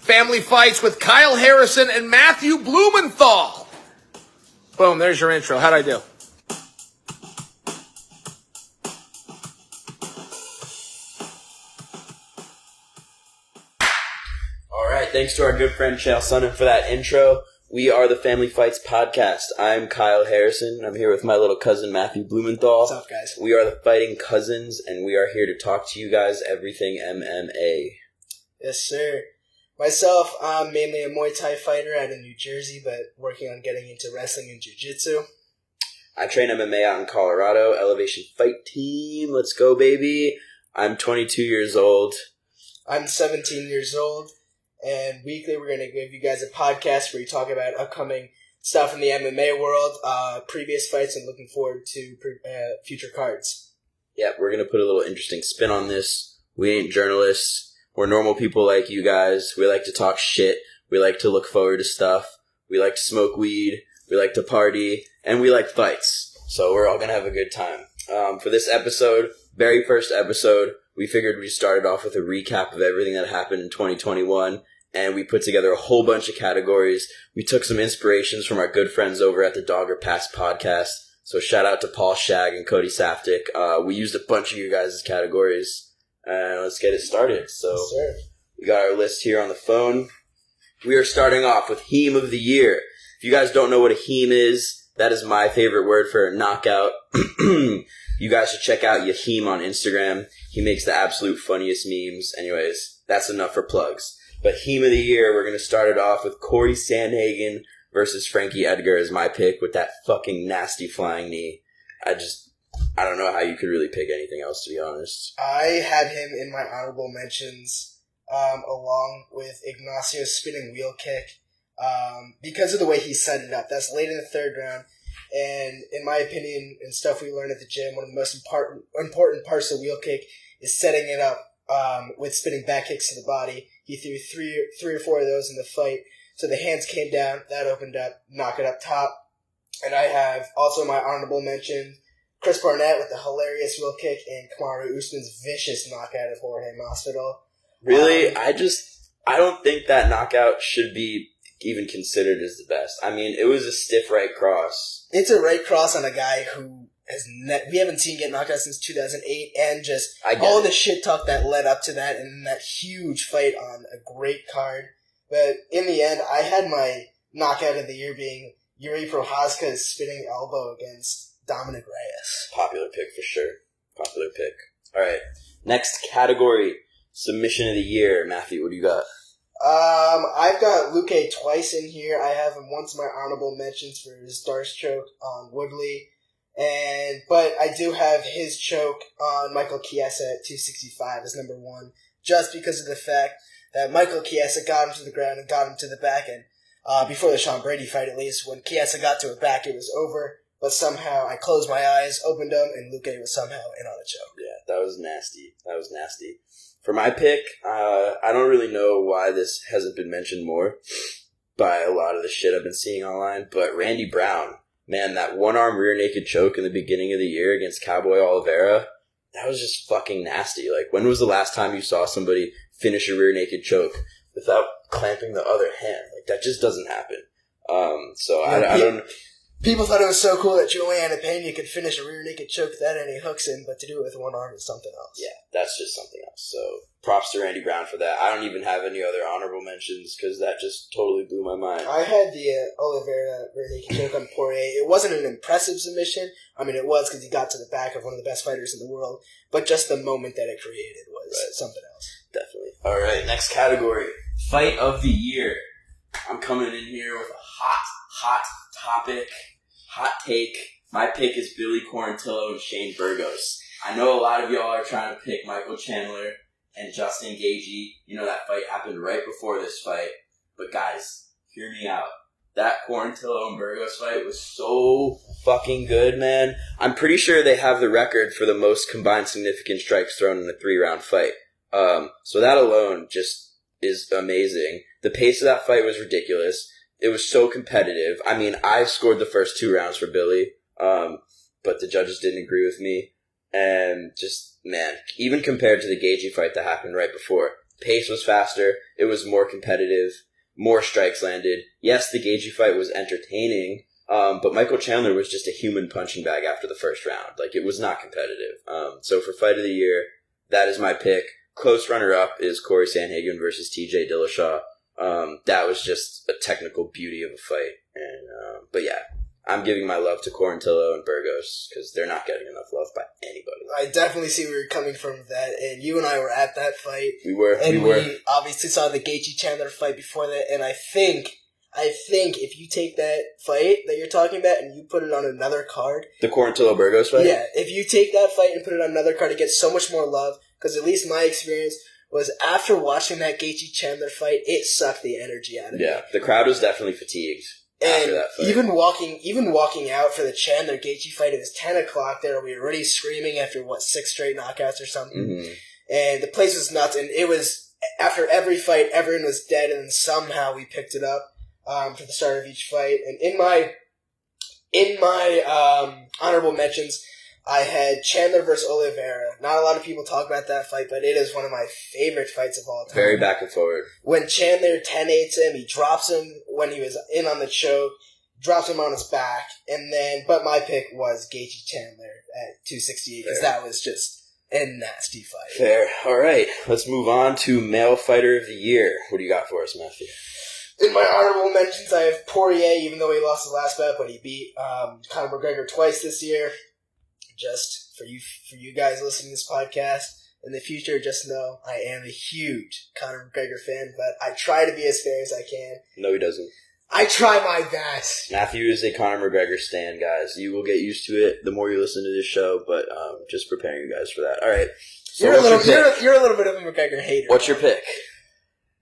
Family Fights with Kyle Harrison and Matthew Blumenthal. Boom, there's your intro. How'd I do? All right, thanks to our good friend Chael Sonnen for that intro. We are the Family Fights podcast. I'm Kyle Harrison. I'm here with my little cousin Matthew Blumenthal. What's up, guys? We are the Fighting Cousins, and we are here to talk to you guys everything MMA. Yes, sir. Myself, I'm mainly a Muay Thai fighter out in New Jersey, but working on getting into wrestling and jiu-jitsu. I train MMA out in Colorado, Elevation Fight Team. Let's go, baby. I'm 22 years old. I'm 17 years old, and weekly we're going to give you guys a podcast where we talk about upcoming stuff in the MMA world, previous fights, and looking forward to future cards. Yeah, we're going to put a little interesting spin on this. We ain't journalists. We're normal people like you guys. We like to talk shit. We like to look forward to stuff. We like to smoke weed. We like to party. And we like fights. So we're all going to have a good time. For this episode, very first episode, we figured we'd start off with a recap of everything that happened in 2021. And we put together a whole bunch of categories. We took some inspirations from our good friends over at the Dogger Pass podcast. So shout out to Paul Shag and Cody Saftik. We used a bunch of you guys' categories. And let's get it started. So we got our list here on the phone. We are starting off with Heem of the Year. If you guys don't know what a Heem is, that is my favorite word for a knockout. You guys should check out Heem on Instagram. He makes the absolute funniest memes. Anyways, that's enough for plugs. But Heem of the Year, we're going to start it off with Corey Sandhagen versus Frankie Edgar as my pick with that fucking nasty flying knee. I don't know how you could really pick anything else, to be honest. I had him in my honorable mentions, along with Ignacio's spinning wheel kick, because of the way he set it up. That's late in the third round, and in my opinion, and stuff we learned at the gym, one of the most important parts of the wheel kick is setting it up with spinning back kicks to the body. He threw three or four of those in the fight, so the hands came down, that opened up, knock it up top. And I have also my honorable mention, Chris Barnett with the hilarious wheel kick and Kamaru Usman's vicious knockout of Jorge Masvidal. Really? I don't think that knockout should be even considered as the best. I mean, it was a stiff right cross. It's a right cross on a guy who we haven't seen get knocked out since 2008, and just all the shit talk that led up to that, and that huge fight on a great card. But in the end, I had my knockout of the year being Yuri Prochazka's spinning elbow against Dominic Reyes. Popular pick for sure. Popular pick. All right. Next category, submission of the year. Matthew, what do you got? I've got Luque twice in here. I have him once in my honorable mentions for his Darce choke on Woodley, but I do have his choke on Michael Chiesa at 265 as number one, just because of the fact that Michael Chiesa got him to the ground and got him to the back, and before the Sean Brady fight, at least, when Chiesa got to it back, it was over. But somehow I closed my eyes, opened them, and Luque was somehow in on a choke. Yeah, that was nasty. For my pick, I don't really know why this hasn't been mentioned more by a lot of the shit I've been seeing online, but Randy Brown, man, that one-arm rear naked choke in the beginning of the year against Cowboy Oliveira, that was just fucking nasty. Like, when was the last time you saw somebody finish a rear naked choke without clamping the other hand? Like, that just doesn't happen. I don't... People thought it was so cool that Juliana Pena could finish a rear naked choke without any hooks in, but to do it with one arm is something else. Yeah, that's just something else. So props to Randy Brown for that. I don't even have any other honorable mentions because that just totally blew my mind. I had the Oliveira rear naked choke on Poirier. It wasn't an impressive submission. I mean, it was because he got to the back of one of the best fighters in the world, but just the moment that it created was something else. Definitely. All right, next category, Fight of the Year. I'm coming in here with a hot topic. Hot take. My pick is Billy Quarantillo and Shane Burgos. I know a lot of y'all are trying to pick Michael Chandler and Justin Gaethje. You know, that fight happened right before this fight. But guys, hear me out. That Quarantillo and Burgos fight was so fucking good, man. I'm pretty sure they have the record for the most combined significant strikes thrown in a 3-round fight. So that alone just is amazing. The pace of that fight was ridiculous. It was so competitive. I mean, I scored the first 2 rounds for Billy, but the judges didn't agree with me. And just, man, even compared to the Gaethje fight that happened right before, Pace was faster. It was more competitive. More strikes landed. Yes, the Gaethje fight was entertaining, but Michael Chandler was just a human punching bag after the first round. Like, it was not competitive. So for Fight of the Year, that is my pick. Close runner-up is Corey Sandhagen versus TJ Dillashaw. That was just a technical beauty of a fight. And but yeah, I'm giving my love to Quarantillo and Burgos because they're not getting enough love by anybody. I definitely see where you're coming from with that, and you and I were at that fight. We were. We obviously saw the Gaethje Chandler fight before that, and I think if you take that fight that you're talking about and you put it on another card, the Quarantillo Burgos fight. Yeah, if you take that fight and put it on another card, it gets so much more love. Because at least my experience was after watching that Gaethje Chandler fight, it sucked the energy out of me. Yeah, the crowd was definitely fatigued. And even walking out for the Chandler Gaethje fight, it was 10 o'clock there. We were already screaming after 6 straight knockouts or something, and the place was nuts. And it was after every fight, everyone was dead, and then somehow we picked it up for the start of each fight. And in my honorable mentions, I had Chandler versus Oliveira. Not a lot of people talk about that fight, but it is one of my favorite fights of all time. Very back and forward. When Chandler 10-8s him, he drops him when he was in on the choke, drops him on his back, but my pick was Gaethje Chandler at 268 because that was just a nasty fight. Fair. All right, let's move on to Male Fighter of the Year. What do you got for us, Matthew? In my honorable mentions, I have Poirier, even though he lost his last bout, but he beat Conor McGregor twice this year. Just for you guys listening to this podcast in the future, just know I am a huge Conor McGregor fan, but I try to be as fair as I can. No, he doesn't. I try my best. Matthew is a Conor McGregor stan, guys. You will get used to it the more you listen to this show, but just preparing you guys for that. All right. So you're a little bit of a McGregor hater. What's your pick?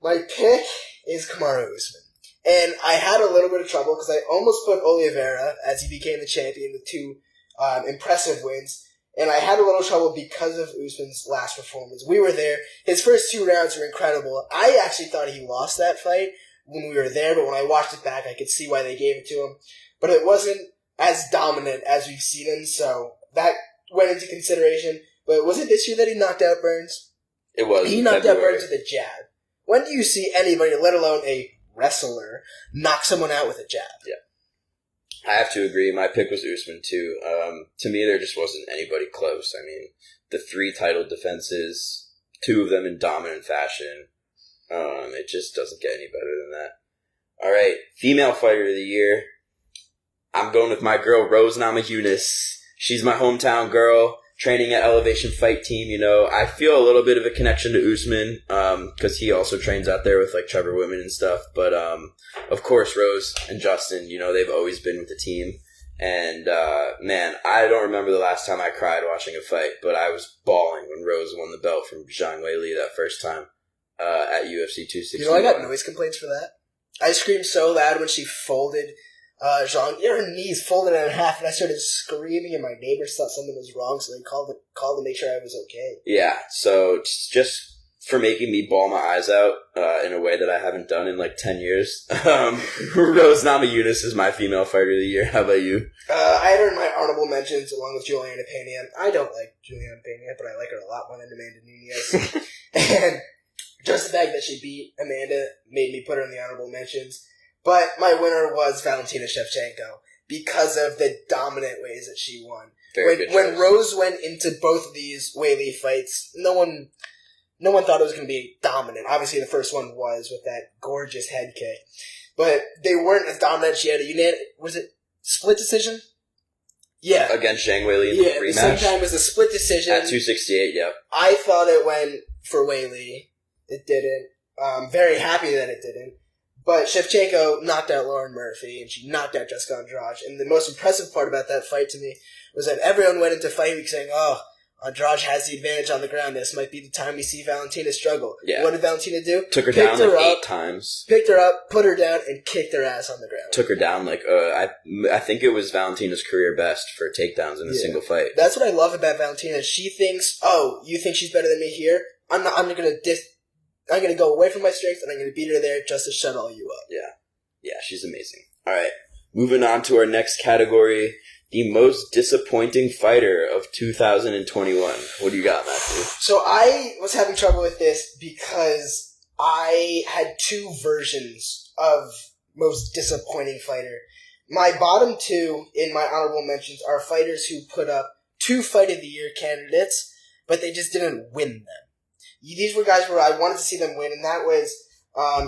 My pick is Kamaru Usman. And I had a little bit of trouble because I almost put Oliveira as he became the champion with 2 impressive wins, and I had a little trouble because of Usman's last performance. We were there. His first 2 rounds were incredible. I actually thought he lost that fight when we were there, but when I watched it back, I could see why they gave it to him. But it wasn't as dominant as we've seen him, so that went into consideration. But was it this year that he knocked out Burns? It was. He knocked out Burns with a jab. When do you see anybody, let alone a wrestler, knock someone out with a jab? Yeah. I have to agree. My pick was Usman, too. To me, there just wasn't anybody close. I mean, the 3 title defenses, 2 of them in dominant fashion. It just doesn't get any better than that. All right, Female Fighter of the Year. I'm going with my girl, Rose Namajunas. She's my hometown girl, training at Elevation Fight Team. You know, I feel a little bit of a connection to Usman because he also trains out there with, Trevor Whitman and stuff. But, of course, Rose and Justin, they've always been with the team. And, man, I don't remember the last time I cried watching a fight, but I was bawling when Rose won the belt from Zhang Weili that first time at UFC 260. I got noise complaints for that. I screamed so loud when she folded Zhang. Her knees folded in half, and I started screaming, and my neighbors thought something was wrong, so they called to make sure I was okay. Yeah, so just for making me bawl my eyes out in a way that I haven't done in 10 years. Rose Namajunas is my Female Fighter of the Year. How about you? I had her in my honorable mentions along with Juliana Pena. I don't like Juliana Pena, but I like her a lot more than Amanda Nunes. And just the fact that she beat Amanda made me put her in the honorable mentions. But my winner was Valentina Shevchenko because of the dominant ways that she won. When Rose went into both of these Weili fights, no one thought it was going to be dominant. Obviously, the first one was with that gorgeous head kick. But they weren't as dominant. She had was it split decision? Yeah. Against Zhang Weili in the rematch. The same time as a split decision. At 268, yep. I thought it went for Weili. It didn't. I'm very happy that it didn't. But Shevchenko knocked out Lauren Murphy, and she knocked out Jessica Andrade. And the most impressive part about that fight to me was that everyone went into fight week saying, Andrade has the advantage on the ground. This might be the time we see Valentina struggle. Yeah. What did Valentina do? Took her down 8 times. Picked her up, put her down, and kicked her ass on the ground. Took her down I think it was Valentina's career best for takedowns in a single fight. That's what I love about Valentina. She thinks, you think she's better than me here? I'm going to go away from my strengths, and I'm going to beat her there just to shut all you up. Yeah. Yeah, she's amazing. All right. Moving on to our next category, the most disappointing fighter of 2021. What do you got, Matthew? So I was having trouble with this because I had two versions of most disappointing fighter. My bottom two in my honorable mentions are fighters who put up 2 Fight of the Year candidates, but they just didn't win them. These were guys where I wanted to see them win, and that was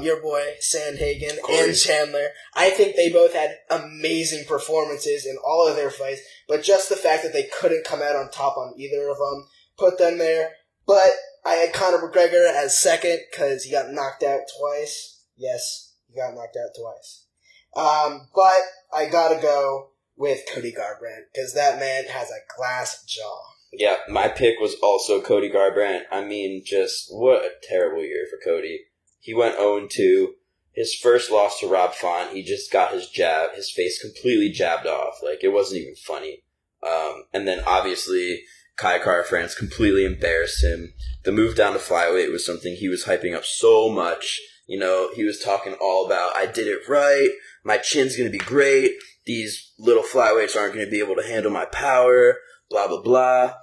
your boy Sandhagen and Chandler. I think they both had amazing performances in all of their fights, but just the fact that they couldn't come out on top on either of them put them there. But I had Conor McGregor as second because he got knocked out twice. Yes, he got knocked out twice. But I gotta go with Cody Garbrandt because that man has a glass jaw. Yeah, my pick was also Cody Garbrandt. I mean, just what a terrible year for Cody. He went 0-2. His first loss to Rob Font, he just got his face completely jabbed off. Like, it wasn't even funny. And then, obviously, Kai Kara-France completely embarrassed him. The move down to flyweight was something he was hyping up so much. You know, he was talking all about, I did it right, my chin's going to be great, these little flyweights aren't going to be able to handle my power, blah, blah, blah.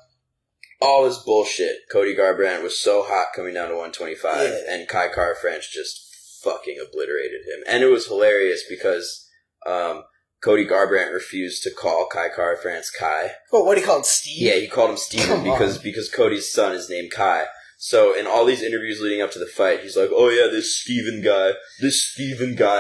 All this bullshit. Cody Garbrandt was so hot coming down to 125, and Kai Kara-France just fucking obliterated him. And it was hilarious because Cody Garbrandt refused to call Kai Kara-France Kai. Oh, what, he called him Steve? Yeah, he called him Steven because Cody's son is named Kai. So in all these interviews leading up to the fight, he's like, oh yeah, this Steven guy.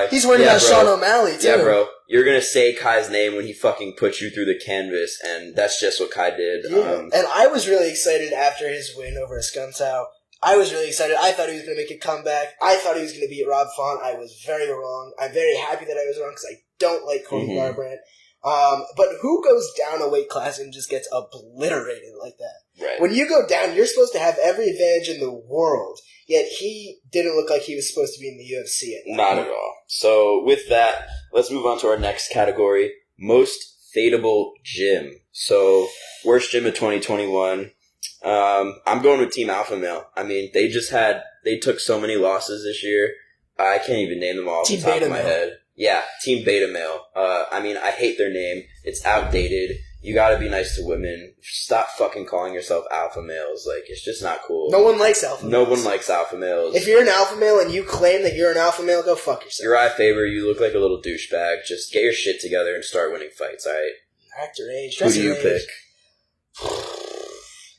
He's wearing that Sean O'Malley, too. Yeah, bro. You're gonna say Kai's name when he fucking puts you through the canvas, and that's just what Kai did. Yeah. And I was really excited after his win over Escuntao. I was really excited. I thought he was gonna make a comeback. I thought he was gonna beat Rob Font. I was very wrong. I'm very happy that I was wrong, because I don't like Cody Garbrandt. But who goes down a weight class and just gets obliterated like that? Right. When you go down, you're supposed to have every advantage in the world. Yet he didn't look like he was supposed to be in the UFC. Not at all. So with that, let's move on to our next category, most fadeable gym. So worst gym of 2021. I'm going with Team Alpha Male. I mean, they took so many losses this year. I can't even name them all off the top of my head. Yeah, Team Beta Male. I mean, I hate their name. It's outdated. You gotta be nice to women. Stop fucking calling yourself alpha males. Like, it's just not cool. No one likes alpha males. No one likes alpha males. If you're an alpha male and you claim that you're an alpha male, go fuck yourself. Uriah Faber, you look like a little douchebag. Just get your shit together and start winning fights, alright? Act your age. Who do you pick?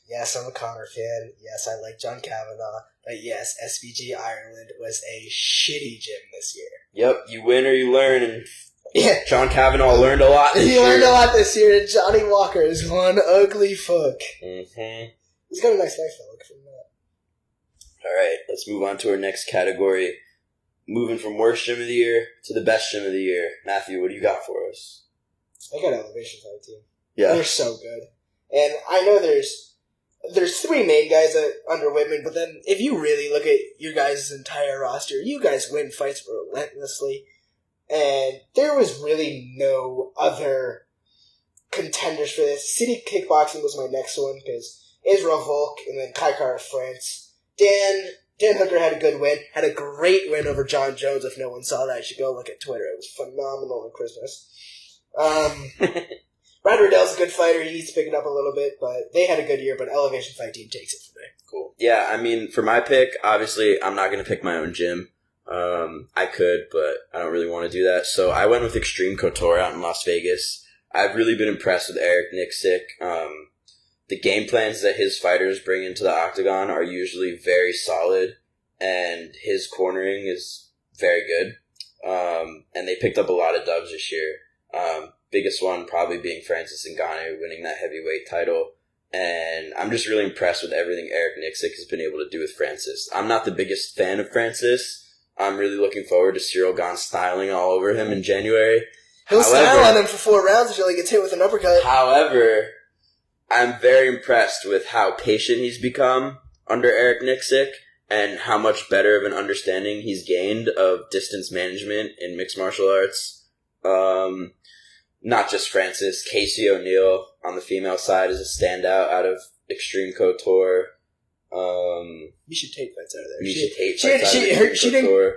Yes, I'm a Connor fan. Yes, I like John Kavanagh. But yes, SBG Ireland was a shitty gym this year. Yep, you win or you learn, and yeah. John Kavanagh learned a lot this year. He learned a lot this year, and Johnny Walker is one ugly fuck. Mm-hmm. He's got a nice life, though. Look from that. Alright, let's move on to our next category. Moving from worst gym of the year to the best gym of the year. Matthew, what do you got for us? I got Elevation Fight Team. Yeah. They're so good. And I know there's 3 main guys under Whitman, but then if you really look at your guys' entire roster, you guys win fights relentlessly. And there was really no other contenders for this. City Kickboxing was my next one, because Israel Volk and then Kai Kara-France. Dan Hooker had a good win. Had a great win over John Jones. If no one saw that, you should go look at Twitter. It was phenomenal on Christmas. Brad Riddell's a good fighter. He needs to pick it up a little bit, but they had a good year, but Elevation Fight Team takes it for me. Cool. Yeah, I mean, for my pick, obviously, I'm not going to pick my own gym. I could, but I don't really want to do that. So I went with Extreme Couture out in Las Vegas. I've really been impressed with Eric Nixick. The game plans that his fighters bring into the octagon are usually very solid, and his cornering is very good. And they picked up a lot of dubs this year. Biggest one probably being Francis Ngannou winning that heavyweight title. And I'm just really impressed with everything Eric Nixick has been able to do with Francis. I'm not the biggest fan of Francis. I'm really looking forward to Cyril Gane styling all over him in January. He'll style on him for 4 rounds until he gets hit with an uppercut. However, I'm very impressed with how patient he's become under Eric Nixick and how much better of an understanding he's gained of distance management in mixed martial arts. Not just Francis. Casey O'Neill on the female side is a standout out of Extreme Couture. You should take fights out of there.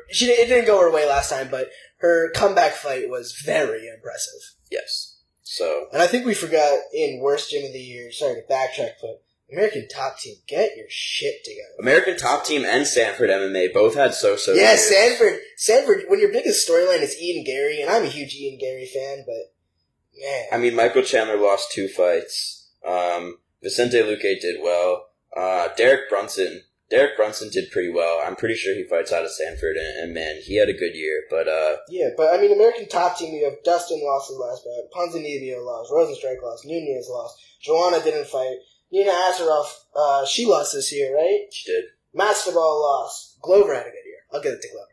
It didn't go her way last time, but her comeback fight was very impressive. Yes. So, And I think we forgot in worst gym of the year. Sorry to backtrack, but American Top Team, get your shit together. American Top Team and Sanford MMA both had so-so Yeah, years. Sanford. When your biggest storyline is Ian Gary, and I'm a huge Ian Gary fan, but man, I mean, Michael Chandler lost 2 fights. Vicente Luque did well. Derek Brunson did pretty well. I'm pretty sure he fights out of Sanford, and man, he had a good year. But yeah, but I mean, American Top Team, you have Dustin lost his last bout, Ponzinibbio lost, Rosenstrike lost, Nunez lost, Joanna didn't fight, Nina Asaroff, she lost this year, right? she did. Masvidal lost. Glover had a good year. I'll give it to Glover.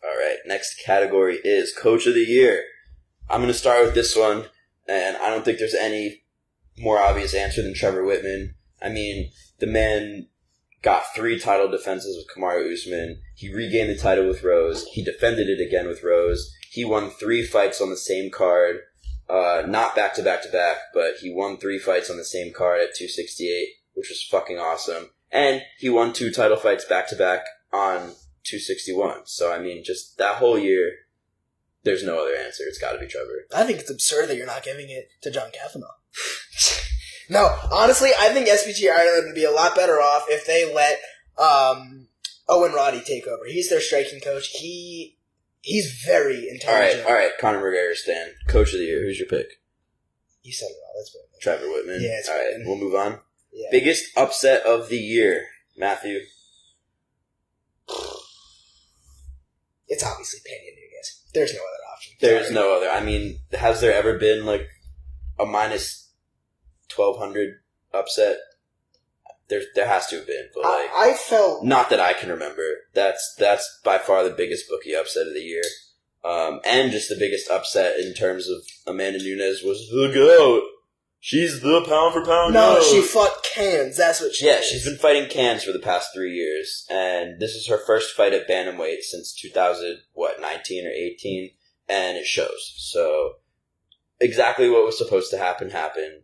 All right, next category is Coach of the Year. I'm going to start with this one, and I don't think there's any more obvious answer than Trevor Whitman. I mean, the man got 3 title defenses with Kamaru Usman. He regained the title with Rose. He defended it again with Rose. He won 3 fights on the same card. Not back-to-back-to-back, but he won 3 fights on the same card at 268, which was fucking awesome. And he won 2 title fights back-to-back on 261. So, I mean, just that whole year, there's no other answer. It's got to be Trevor. I think it's absurd that you're not giving it to John Kavanaugh. No, honestly, I think SBG Ireland would be a lot better off if they let Owen Roddy take over. He's their striking coach. He's very intelligent. All right. Conor McGregor, Stan. Coach of the Year. Who's your pick? You said it all. That's what Trevor Whitman. Yeah, it's all right. Whitman. We'll move on. Yeah. Biggest upset of the year, Matthew. It's obviously Pena Nunes. There's no other option. There's Sorry. no other. I mean, has there ever been like a minus 1,200 upset? There has to have been, but like I felt not that I can remember. That's by far the biggest bookie upset of the year, and just the biggest upset in terms of Amanda Nunes was the GOAT. She's the pound for pound. no. GOAT. She fought Cans. That's what she. Yeah, did. she's been fighting cans for the past 3 years, and this is her first fight at bantamweight since 19 or 18, and it shows. So exactly what was supposed to happen happened,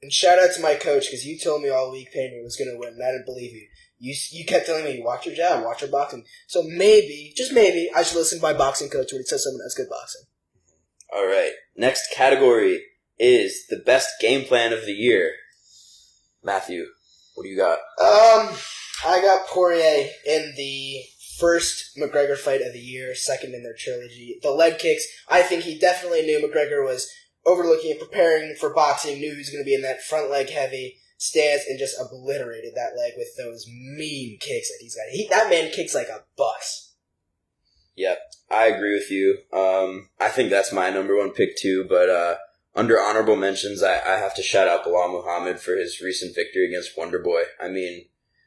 And shout out to my coach, because you told me all week Pena was going to win, and I didn't believe you. You kept telling me, watch your jab, watch your boxing. So maybe, just maybe, I should listen to my boxing coach when he says someone has good boxing. All right. Next category is the best game plan of the year. Matthew, what do you got? I got Poirier in the first McGregor fight of the year, second in their trilogy. The leg kicks, I think he definitely knew McGregor was overlooking and preparing for boxing, knew he was going to be in that front leg heavy stance, and just obliterated that leg with those mean kicks that he's got. That man kicks like a bus. Yep, I agree with you. I think that's my number 1 pick too, but under honorable mentions, I have to shout out Bilal Muhammad for his recent victory against Wonderboy. I mean,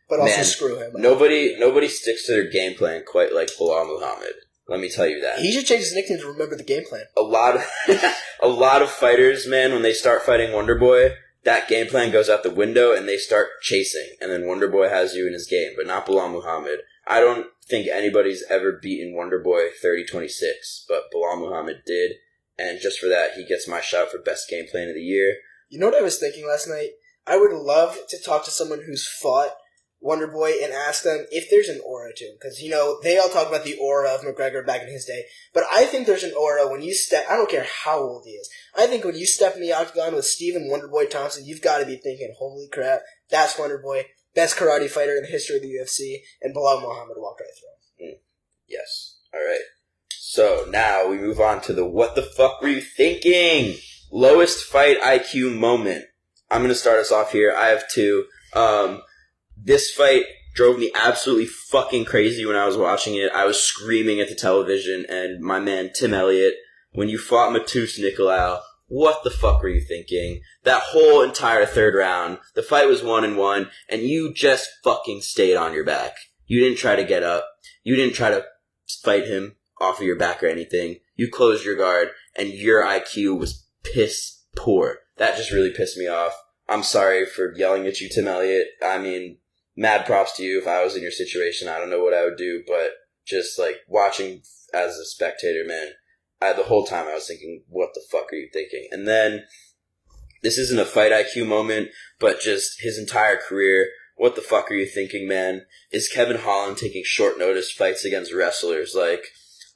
But also man, screw him. Nobody sticks to their game plan quite like Bilal Muhammad. Let me tell you that. He should change his nickname to Remember the Game Plan. A lot of fighters, man, when they start fighting Wonderboy, that game plan goes out the window and they start chasing, and then Wonderboy has you in his game, but not Bilal Muhammad. I don't think anybody's ever beaten Wonderboy 30-26, but Bilal Muhammad did, and just for that, he gets my shout for best game plan of the year. You know what I was thinking last night? I would love to talk to someone who's fought Wonderboy and ask them if there's an aura to him. Because, you know, they all talk about the aura of McGregor back in his day. But I think there's an aura when you step... I don't care how old he is. I think when you step in the octagon with Stephen Wonderboy Thompson, you've got to be thinking, holy crap, that's Wonderboy. Best karate fighter in the history of the UFC. And Bilal Muhammad walked right through him. Yes. All right. So now we move on to the what the fuck were you thinking? Lowest fight IQ moment. I'm going to start us off here. I have 2. This fight drove me absolutely fucking crazy when I was watching it. I was screaming at the television, and my man Tim Elliott, when you fought Matus Nicolau, what the fuck were you thinking? That whole entire 3rd round, the fight was 1-1, and you just fucking stayed on your back. You didn't try to get up. You didn't try to fight him off of your back or anything. You closed your guard, and your IQ was piss poor. That just really pissed me off. I'm sorry for yelling at you, Tim Elliott. I mean, mad props to you. If I was in your situation, I don't know what I would do, but just like watching as a spectator, man, the whole time I was thinking, what the fuck are you thinking? And then, this isn't a fight IQ moment, but just his entire career, what the fuck are you thinking, man? Is Kevin Holland taking short notice fights against wrestlers? Like,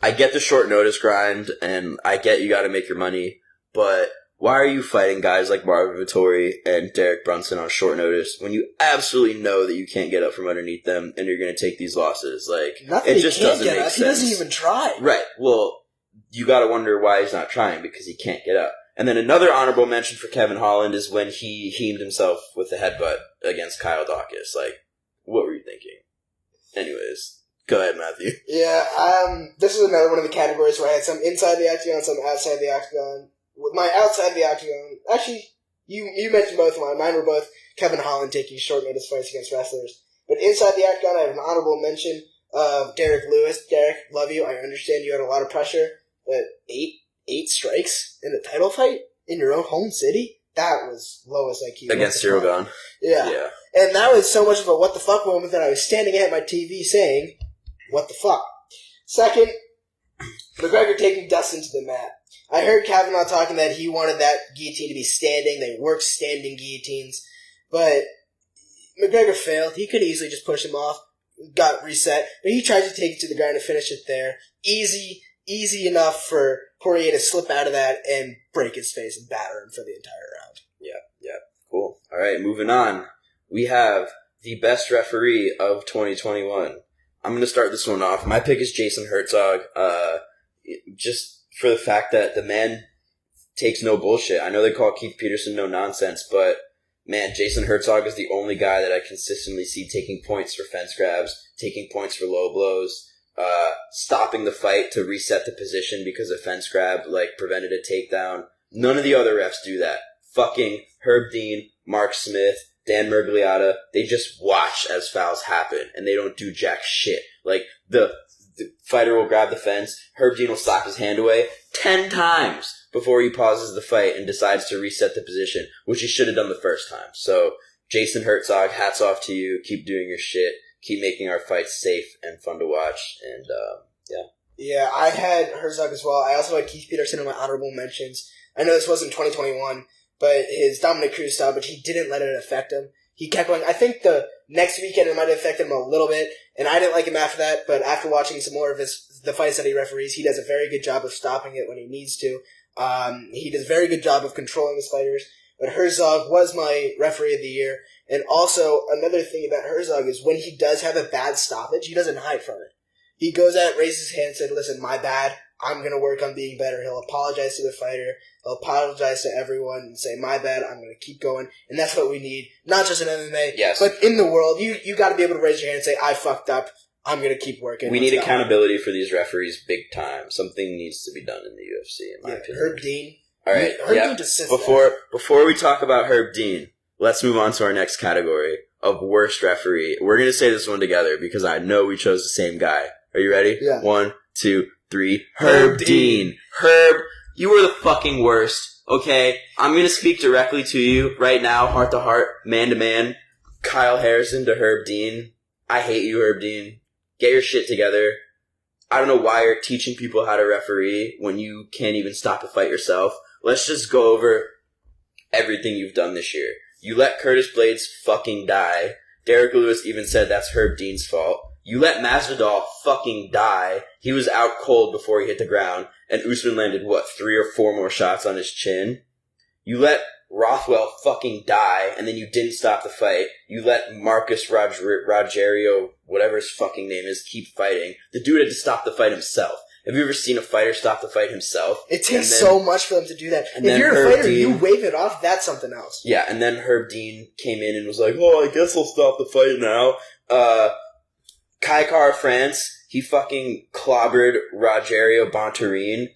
I get the short notice grind, and I get you got to make your money, but why are you fighting guys like Marvin Vettori and Derek Brunson on short notice when you absolutely know that you can't get up from underneath them and you're going to take these losses? Like, Nothing it just doesn't make sense. He doesn't even try. Right. Well, you got to wonder why he's not trying, because he can't get up. And then another honorable mention for Kevin Holland is when he heamed himself with a headbutt against Kyle Dawkins. Like, what were you thinking? Anyways, go ahead, Matthew. Yeah, this is another one of the categories where I had some inside the octagon, some outside the octagon. With my outside the octagon, actually, you mentioned both of mine. Mine were both Kevin Holland taking short notice fights against wrestlers. But inside the octagon, I have an honorable mention of Derek Lewis. Derek, love you. I understand you had a lot of pressure, but eight strikes in a title fight in your own home city? That was low as I keep. Against Cyril Gahn. Yeah. And that was so much of a what the fuck moment that I was standing at my TV saying, what the fuck? Second, McGregor taking Dustin to the mat. I heard Kavanaugh talking that he wanted that guillotine to be standing. They work standing guillotines. But McGregor failed. He could easily just push him off, got reset. But he tried to take it to the ground and finish it there. Easy enough for Poirier to slip out of that and break his face and batter him for the entire round. Yeah. Cool. All right, moving on. We have the best referee of 2021. I'm going to start this one off. My pick is Jason Herzog. Just for the fact that the man takes no bullshit. I know they call Keith Peterson no nonsense, but man, Jason Herzog is the only guy that I consistently see taking points for fence grabs, taking points for low blows, stopping the fight to reset the position because a fence grab prevented a takedown. None of the other refs do that. Fucking Herb Dean, Mark Smith, Dan Mergliata, they just watch as fouls happen and they don't do jack shit. Like the fighter will grab the fence, Herb Dean will slap his hand away 10 times before he pauses the fight and decides to reset the position, which he should have done the first time. So, Jason Herzog, hats off to you. Keep doing your shit. Keep making our fights safe and fun to watch. And, yeah. Yeah, I had Herzog as well. I also had Keith Peterson in my honorable mentions. I know this wasn't 2021, but his Dominic Cruz style, but he didn't let it affect him. He kept going. I think the next weekend it might have affected him a little bit, and I didn't like him after that, but after watching some more of the fights that he referees, he does a very good job of stopping it when he needs to. He does a very good job of controlling his fighters, but Herzog was my referee of the year. And also, another thing about Herzog is when he does have a bad stoppage, he doesn't hide from it. He goes out, raises his hand, and said, listen, my bad. I'm going to work on being better. He'll apologize to the fighter. He'll apologize to everyone and say, my bad, I'm going to keep going. And that's what we need. Not just in MMA, yes, but in the world. You got to be able to raise your hand and say, I fucked up. I'm going to keep working. We need accountability for these referees big time. Something needs to be done in the UFC, in my opinion. Herb Dean. All right, Herb Dean just sits there. Before we talk about Herb Dean, let's move on to our next category of worst referee. We're going to say this one together because I know we chose the same guy. Are you ready? Yeah. 1, 2, 3. Herb Dean. Herb, you were the fucking worst, okay? I'm going to speak directly to you right now, heart to heart, man to man. Kyle Harrison to Herb Dean. I hate you, Herb Dean. Get your shit together. I don't know why you're teaching people how to referee when you can't even stop a fight yourself. Let's just go over everything you've done this year. You let Curtis Blades fucking die. Derek Lewis even said that's Herb Dean's fault. You let Masvidal fucking die. He was out cold before he hit the ground. And Usman landed, 3 or 4 more shots on his chin? You let Rothwell fucking die, and then you didn't stop the fight. You let Marcus Rogerio, whatever his fucking name is, keep fighting. The dude had to stop the fight himself. Have you ever seen a fighter stop the fight himself? It takes so much for them to do that. If you're a fighter, you wave it off, that's something else. Yeah, and then Herb Dean came in and was like, I guess I'll stop the fight now. Kai Kara France, he fucking clobbered Rogerio Bontorin.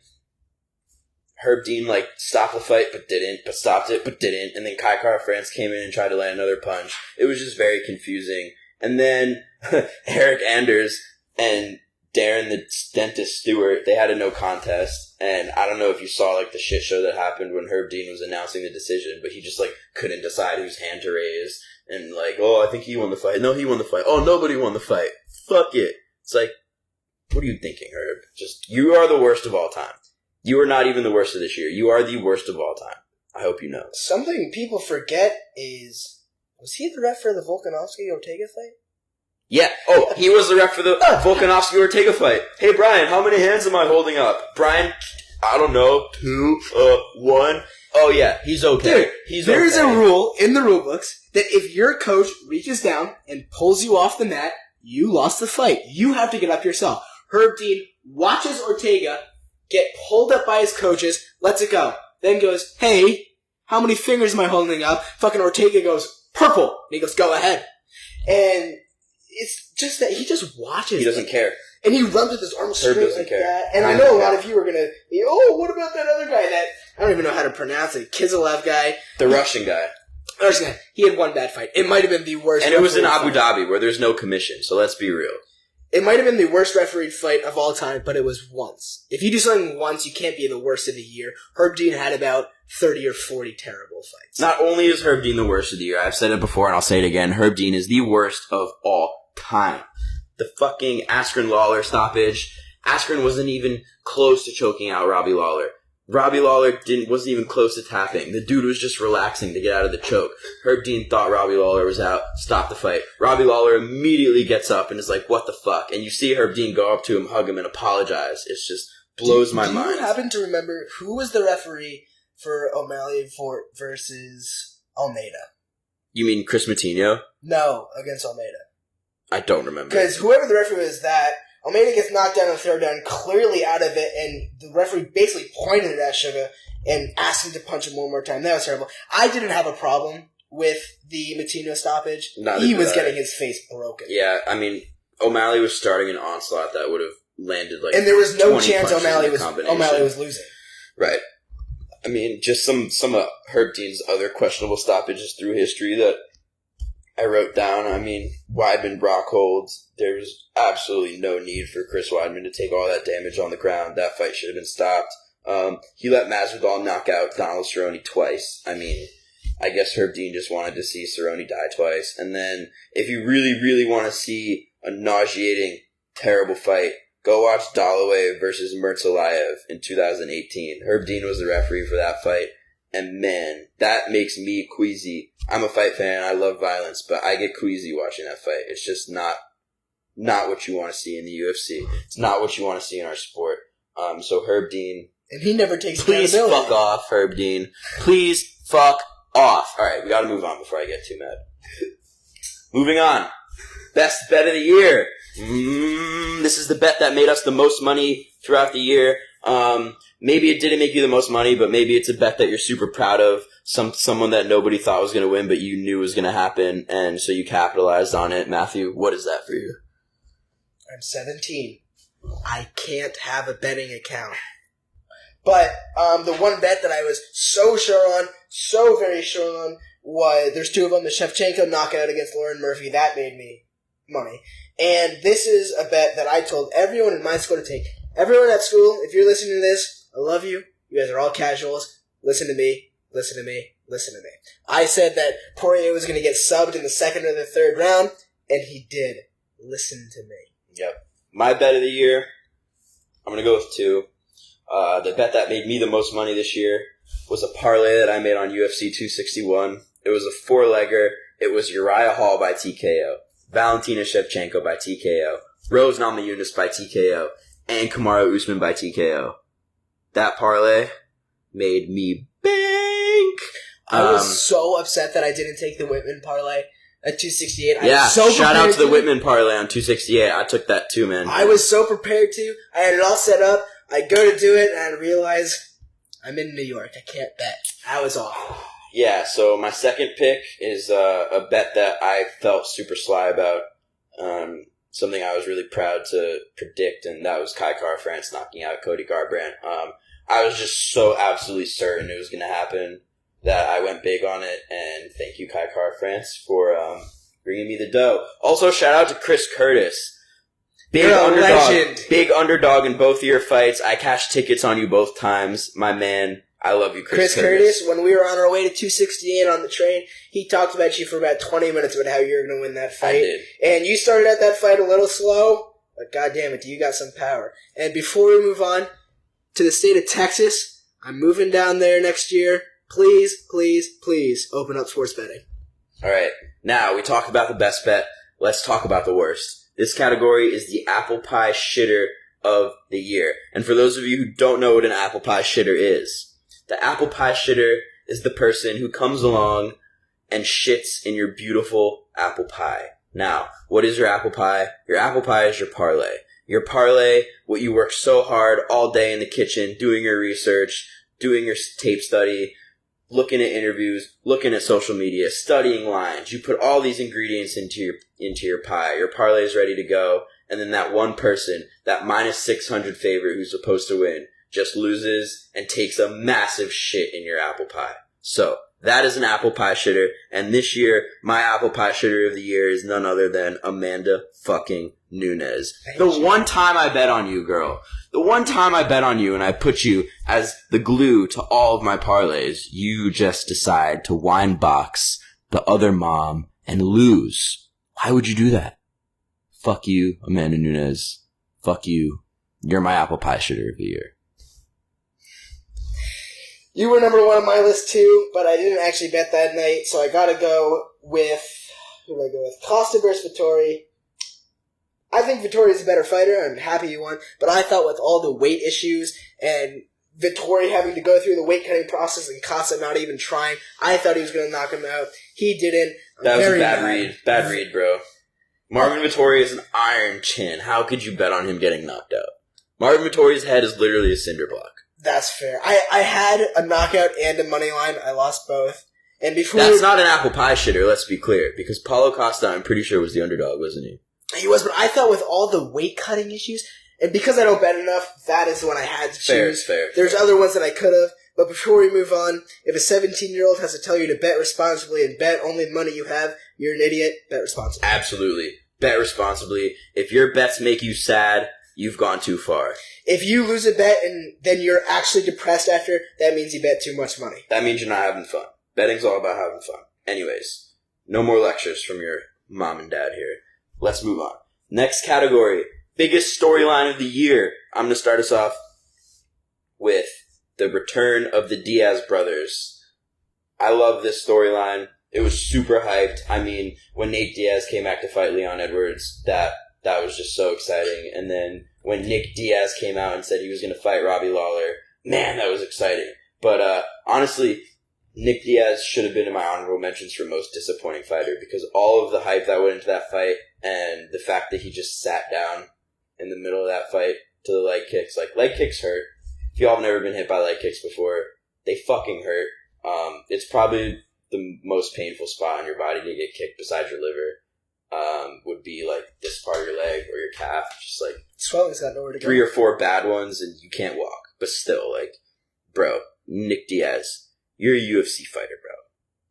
Herb Dean, stopped the fight, but didn't, but stopped it, but didn't, and then Kai Kara France came in and tried to land another punch. It was just very confusing. And then Eric Anders and Darren the Dentist Stewart, they had a no contest, and I don't know if you saw, the shit show that happened when Herb Dean was announcing the decision, but he just, couldn't decide whose hand to raise, and I think he won the fight. No, he won the fight. Oh, nobody won the fight. Fuck it. It's what are you thinking, Herb? You are the worst of all time. You are not even the worst of this year. You are the worst of all time. I hope you know. Something people forget is, was he the ref for the Volkanovski-Ortega fight? Yeah. Oh, he was the ref for the Volkanovski-Ortega fight. Hey, Brian, how many hands am I holding up? Brian, I don't know. 2, 1. Oh, yeah, he's okay. Dude, there's a rule in the rule books that if your coach reaches down and pulls you off the mat, you lost the fight. You have to get up yourself. Herb Dean watches Ortega get pulled up by his coaches, lets it go. Then goes, hey, how many fingers am I holding up? Fucking Ortega goes, purple. And he goes, go ahead. And it's just that he just watches. He doesn't care. And he runs with his arms straight like care. that. And I know a lot of you are going to be, oh, what about that other guy that, I don't even know how to pronounce it, Kiselev guy. The Russian guy. He had one bad fight. It might have been the worst. And it was in Abu Dhabi where there's no commission, so let's be real. It might have been the worst refereed fight of all time, but it was once. If you do something once, you can't be the worst of the year. Herb Dean had about 30 or 40 terrible fights. Not only is Herb Dean the worst of the year, I've said it before and I'll say it again, Herb Dean is the worst of all time. The fucking Askren-Lawler stoppage. Askren wasn't even close to choking out Robbie Lawler. Robbie Lawler wasn't even close to tapping. The dude was just relaxing to get out of the choke. Herb Dean thought Robbie Lawler was out, stopped the fight. Robbie Lawler immediately gets up and is like, what the fuck? And you see Herb Dean go up to him, hug him, and apologize. It just blows my mind. Do you happen to remember who was the referee for O'Malley versus Almeida? You mean Chris Matinho? No, against Almeida. I don't remember. Because whoever the referee was that, Almeida gets knocked down on the third down, clearly out of it, and the referee basically pointed at Sugar and asked him to punch him one more time. That was terrible. I didn't have a problem with the Matinho stoppage. He was getting his face broken. Yeah, I mean, O'Malley was starting an onslaught that would have landed like, and there was no 20 chance O'Malley punches was losing. Right. I mean, just some of Herb Dean's other questionable stoppages through history that I wrote down. I mean, Weidman, Brockhold. There's absolutely no need for Chris Weidman to take all that damage on the ground. That fight should have been stopped. He let Masvidal knock out Donald Cerrone twice. I mean, I guess Herb Dean just wanted to see Cerrone die twice. And then, if you really, really want to see a nauseating, terrible fight, go watch Dalloway versus Murtalayev in 2018. Herb Dean was the referee for that fight. And man, that makes me queasy. I'm a fight fan. I love violence, but I get queasy watching that fight. It's just not what you want to see in the UFC. It's not what you want to see in our sport. So Herb Dean, and he never takes please accountability. fuck off, Herb Dean. Please fuck off. All right, we got to move on before I get too mad. Moving on. Best bet of the year. This is the bet that made us the most money throughout the year. Maybe it didn't make you the most money, but maybe it's a bet that you're super proud of. Someone that nobody thought was going to win, but you knew was going to happen, and so you capitalized on it. Matthew, what is that for you? I'm 17. I can't have a betting account. But the one bet that I was so sure on, so very sure on, was there's two of them, the Shevchenko knockout against Lauren Murphy. That made me money. And this is a bet that I told everyone in my school to take. Everyone at school, if you're listening to this, I love you. You guys are all casuals. Listen to me. Listen to me. Listen to me. I said that Poirier was going to get subbed in the second or the third round, and he did. Listen to me. Yep. My bet of the year, I'm going to go with two. The bet that made me the most money this year was a parlay that I made on UFC 261. It was a four-legger. It was Uriah Hall by TKO, Valentina Shevchenko by TKO, Rose Namajunas by TKO, and Kamaru Usman by TKO. That parlay made me bank. I was so upset that I didn't take the Whitman parlay at 268. Yeah, shout out to the to. Whitman parlay on 268. I took that too, man. I was so prepared to. I had it all set up. I go to do it, and I realize I'm in New York. I can't bet. I was off. Yeah, so my second pick is a bet that I felt super sly about. Something I was really proud to predict, and that was Kai Kara-France knocking out Cody Garbrandt. I was just so absolutely certain it was going to happen that I went big on it, and thank you, Kai Kara-France, for bringing me the dough. Also, shout out to Chris Curtis. Big underdog in both of your fights. I cashed tickets on you both times. My man, I love you, Chris Curtis. When we were on our way to 268 on the train, he talked about you for about 20 minutes about how you were going to win that fight. I did. And you started at that fight a little slow, but goddamn it, you got some power. And before we move on to the state of Texas, I'm moving down there next year. Please, please, please open up sports betting. All right. Now, we talked about the best bet. let's talk about the worst. This category is the apple pie shitter of the year. And for those of you who don't know what an apple pie shitter is, the apple pie shitter is the person who comes along and shits in your beautiful apple pie. Now, what is your apple pie? Your apple pie is your parlay. Your parlay, what you work so hard all day in the kitchen, doing your research, doing your tape study, looking at interviews, looking at social media, studying lines. You put all these ingredients into your pie. Your parlay is ready to go. And then that one person, that minus 600 favorite who's supposed to win, just loses and takes a massive shit in your apple pie. So, that is an apple pie shitter. And this year, my apple pie shitter of the year is none other than Amanda fucking Nunes. The one time I bet on you, girl. The one time I bet on you and I put you as the glue to all of my parlays, you just decide to wine box the other mom and lose. Why would you do that? Fuck you, Amanda Nunes. Fuck you. You're my apple pie shitter of the year. You were number one on my list too, but I didn't actually bet that night, so I gotta go with... Who do I go with? Costa versus Vettori. I think Vettori is a better fighter. I'm happy he won, but I thought with all the weight issues and Vettori having to go through the weight cutting process and Costa not even trying, I thought he was going to knock him out. He didn't. That was a bad read. Bad read, bro. Marvin Vettori is an iron chin. How could you bet on him getting knocked out? Marvin Vettori's head is literally a cinder block. That's fair. I had a knockout and a money line. I lost both. And before That's not an apple pie shitter, let's be clear. Because Paulo Costa, I'm pretty sure, was the underdog, wasn't he? He was, but I thought with all the weight cutting issues, and because I don't bet enough, that is the one I had to choose. Fair. There's other ones that I could have, but before we move on, if a 17-year-old has to tell you to bet responsibly and bet only the money you have, you're an idiot. Bet responsibly. Absolutely. Bet responsibly. If your bets make you sad, you've gone too far. If you lose a bet and then you're actually depressed after, that means you bet too much money. That means you're not having fun. Betting's all about having fun. Anyways, no more lectures from your mom and dad here. Let's move on. Next category, biggest storyline of the year. I'm going to start us off with the return of the Diaz brothers. I love this storyline. It was super hyped. I mean, when Nate Diaz came back to fight Leon Edwards, that was just so exciting. And then when Nick Diaz came out and said he was going to fight Robbie Lawler, man, that was exciting. But honestly, Nick Diaz should have been in my honorable mentions for most disappointing fighter because all of the hype that went into that fight and the fact that he just sat down in the middle of that fight to the leg kicks. Like, leg kicks hurt. If y'all have never been hit by leg kicks before, they fucking hurt. It's probably the most painful spot on your body to get kicked besides your liver. Would be like this part of your leg or your calf. Just like Swelling's got nowhere to go. 3 or 4 bad ones and you can't walk. But still, like, bro, Nick Diaz, you're a UFC fighter, bro.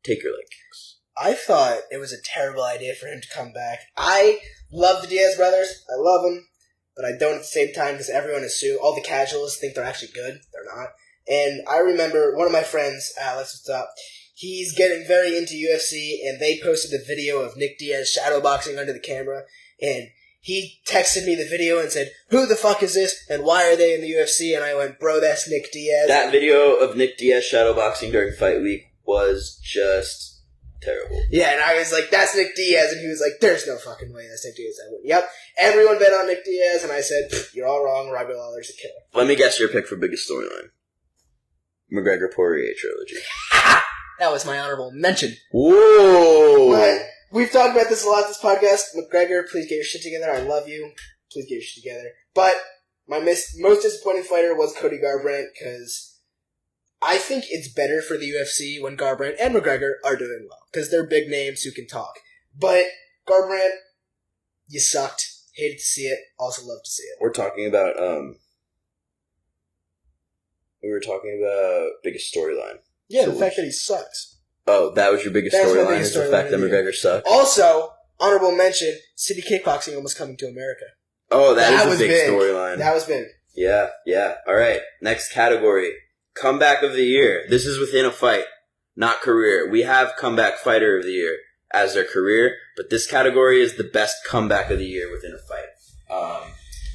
Take your leg kicks. I thought it was a terrible idea for him to come back. I love the Diaz brothers. I love them. But I don't at the same time because everyone assumes, all the casuals think they're actually good. They're not. And I remember one of my friends, Alex, what's up? He's getting very into UFC, and they posted a video of Nick Diaz shadowboxing under the camera, and he texted me the video and said, who the fuck is this, and why are they in the UFC? And I went, bro, that's Nick Diaz. That video of Nick Diaz shadowboxing during fight week was just terrible. Yeah, and I was like, that's Nick Diaz, and he was like, there's no fucking way that's Nick Diaz. I went, yep, everyone bet on Nick Diaz, and I said, you're all wrong, Robbie Lawler's a killer. Let me guess your pick for biggest storyline. McGregor-Poirier trilogy. That was my honorable mention. Whoa! But we've talked about this a lot this podcast. McGregor, please get your shit together. I love you. Please get your shit together. But my most disappointing fighter was Cody Garbrandt because I think it's better for the UFC when Garbrandt and McGregor are doing well because they're big names who can talk. But Garbrandt, you sucked. Hated to see it. Also loved to see it. We're talking about biggest storyline. Yeah, the fact that he sucks. Oh, that was your biggest storyline, is the fact that McGregor sucks? Also, honorable mention, City Kickboxing almost coming to America. Oh, that is a big storyline. That was big. Yeah. All right, next category. Comeback of the year. This is within a fight, not career. We have comeback fighter of the year as their career, but this category is the best comeback of the year within a fight.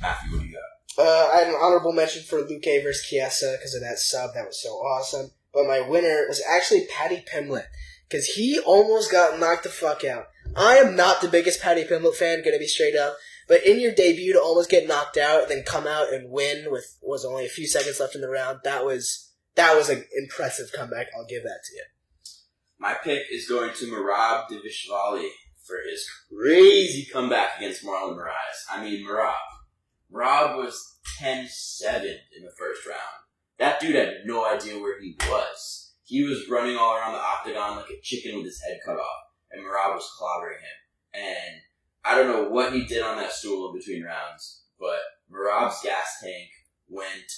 Matthew, what do you got? I had an honorable mention for Luke versus Chiesa because of that sub. That was so awesome. But my winner was actually Paddy Pimblett because he almost got knocked the fuck out. I am not the biggest Paddy Pimblett fan, gonna be straight up. But in your debut to almost get knocked out and then come out and win with was only a few seconds left in the round, that was an impressive comeback. I'll give that to you. My pick is going to Merab Devishvili for his crazy comeback against Marlon Moraes. I mean, Merab was 10-7 in the first round. That dude had no idea where he was. He was running all around the octagon like a chicken with his head cut off, and Merab was clobbering him. And I don't know what he did on that stool in between rounds, but Merab's gas tank went...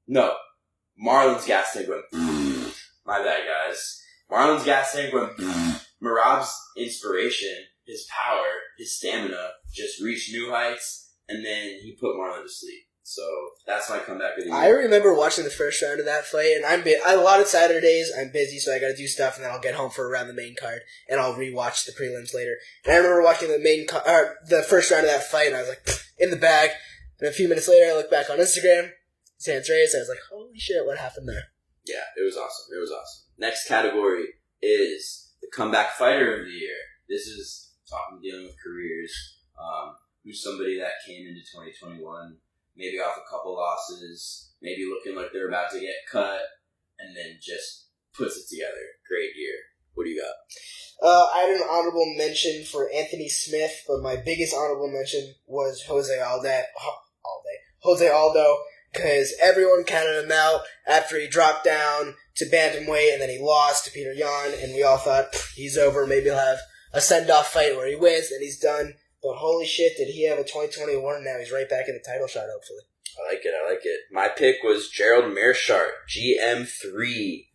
No. Marlon's gas tank went... My bad, guys. Marlon's gas tank went... Merab's inspiration, his power, his stamina just reached new heights, and then he put Marlon to sleep. So that's my comeback of the year. I remember watching the first round of that fight, and a lot of Saturdays I'm busy, so I got to do stuff, and then I'll get home for around the main card, and I'll rewatch the prelims later. And I remember watching the first round of that fight, and I was like, in the bag. And a few minutes later, I look back on Instagram, his hands raised, and I was like, holy shit, what happened there? Yeah, it was awesome. It was awesome. Next category is the comeback fighter of the year. This is dealing with careers. Who's somebody that came into 2021 maybe off a couple losses, maybe looking like they're about to get cut, and then just puts it together. Great year. What do you got? I had an honorable mention for Anthony Smith, but my biggest honorable mention was Jose Aldo, because everyone counted him out after he dropped down to bantamweight, and then he lost to Peter Yan, and we all thought, he's over, maybe he'll have a send-off fight where he wins, and he's done. But holy shit, did he have a 2021, and now he's right back in the title shot, hopefully. I like it. My pick was Gerald Meerschaert, GM3,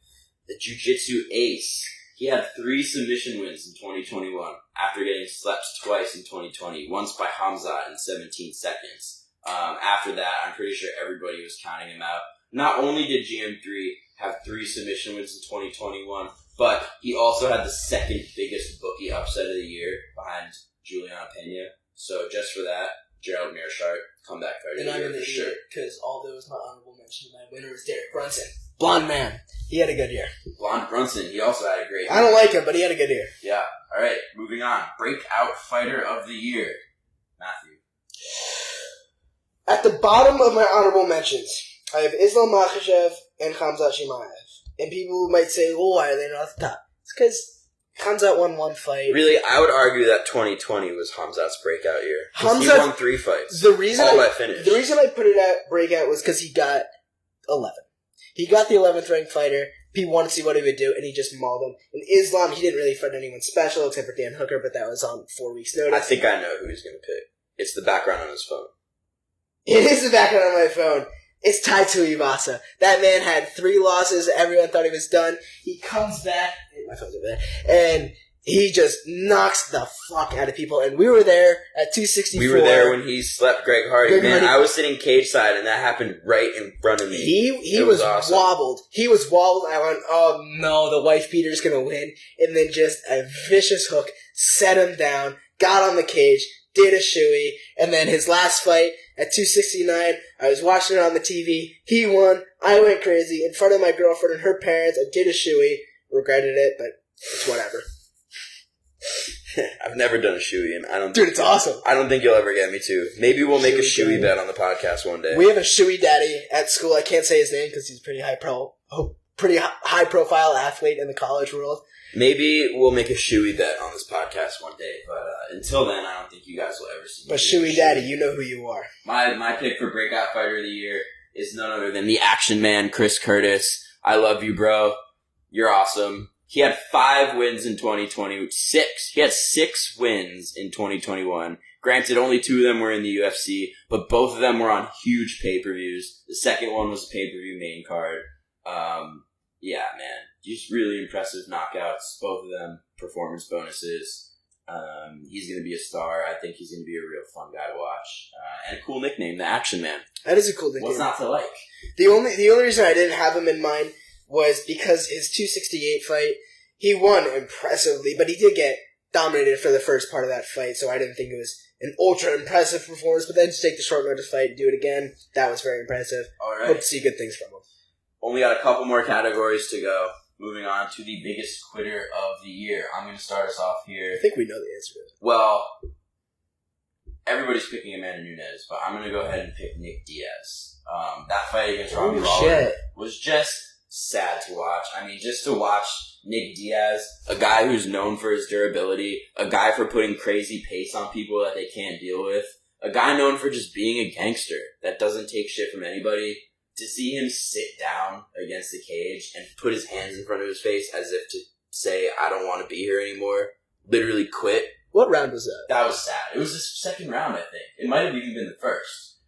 the Jiu-Jitsu ace. He had 3 submission wins in 2021 after getting slept twice in 2020, once by Hamzat in 17 seconds. After that, I'm pretty sure everybody was counting him out. Not only did GM3 have 3 submission wins in 2021, but he also had the second biggest bookie upset of the year behind Juliana Pena. So just for that, Gerald Meerschaert, comeback fighter of the year for sure. Because Aldo was my honorable mention. My winner was Derek Brunson. Blonde man. He had a good year. Blonde Brunson, he also had a great year. I don't like him, but he had a good year. Yeah. All right, moving on. Breakout fighter of the year, Matthew. At the bottom of my honorable mentions, I have Islam Makhachev and Khamzat Chimaev. And people might say, well, why are they not at the top? It's because Khamzat won 1 fight. Really, I would argue that 2020 was Hamzat's breakout year. He won 3 fights. The reason I put it at breakout was because he got 11. He got the 11th ranked fighter. He wanted to see what he would do, and he just mauled him. In Islam, he didn't really fight anyone special except for Dan Hooker, but that was on 4 weeks' notice. I think I know who he's going to pick. It's the background on his phone. It is the background on my phone. It's Tai Tuivasa. That man had 3 losses. Everyone thought he was done. He comes back. My phone's over there. And he just knocks the fuck out of people. And we were there at 264. We were there when he slept Greg Hardy. I was sitting cage side, and that happened right in front of me. He was awesome. Wobbled. He was wobbled. I went, oh no, the wife beater's going to win. And then just a vicious hook, set him down, got on the cage, did a shoey, and then his last fight at 269, I was watching it on the TV. He won. I went crazy in front of my girlfriend and her parents. I did a shoey. Regretted it, but it's whatever. I've never done a shoey, and I don't. Dude, it's awesome. I don't think you'll ever get me to. Maybe we'll make a shoey bet on the podcast one day. We have a shoey daddy at school. I can't say his name because he's pretty high profile athlete in the college world. Maybe we'll make a shoey bet on this podcast one day, but until then, I don't think you guys will ever see me. But shoey daddy, you know who you are. My pick for breakout fighter of the year is none other than the action man, Chris Curtis. I love you, bro. You're awesome. He had 5 wins in 2020. 6. He had 6 wins in 2021. Granted, only 2 of them were in the UFC, but both of them were on huge pay-per-views. The second one was a pay-per-view main card. Yeah, man. Just really impressive knockouts. Both of them performance bonuses. He's going to be a star. I think he's going to be a real fun guy to watch. And a cool nickname, the Action Man. That is a cool nickname. What's not to like? The only reason I didn't have him in mind was because his 268 fight, he won impressively, but he did get dominated for the first part of that fight, so I didn't think it was an ultra impressive performance, but then to take the short notice fight and do it again, that was very impressive. All right. Hope to see good things from him. Only got a couple more categories to go. moving on to the biggest quitter of the year. I'm going to start us off here. I think we know the answer to it. Well, everybody's picking Amanda Nunes, but I'm going to go ahead and pick Nick Diaz. That fight against Robbie Lawler was just sad to watch. I mean, just to watch Nick Diaz, a guy who's known for his durability, a guy for putting crazy pace on people that they can't deal with, a guy known for just being a gangster that doesn't take shit from anybody, to see him sit down against the cage and put his hands in front of his face as if to say, I don't want to be here anymore, literally quit. What round was that? That was sad. It was the second round, I think. It might have even been the first.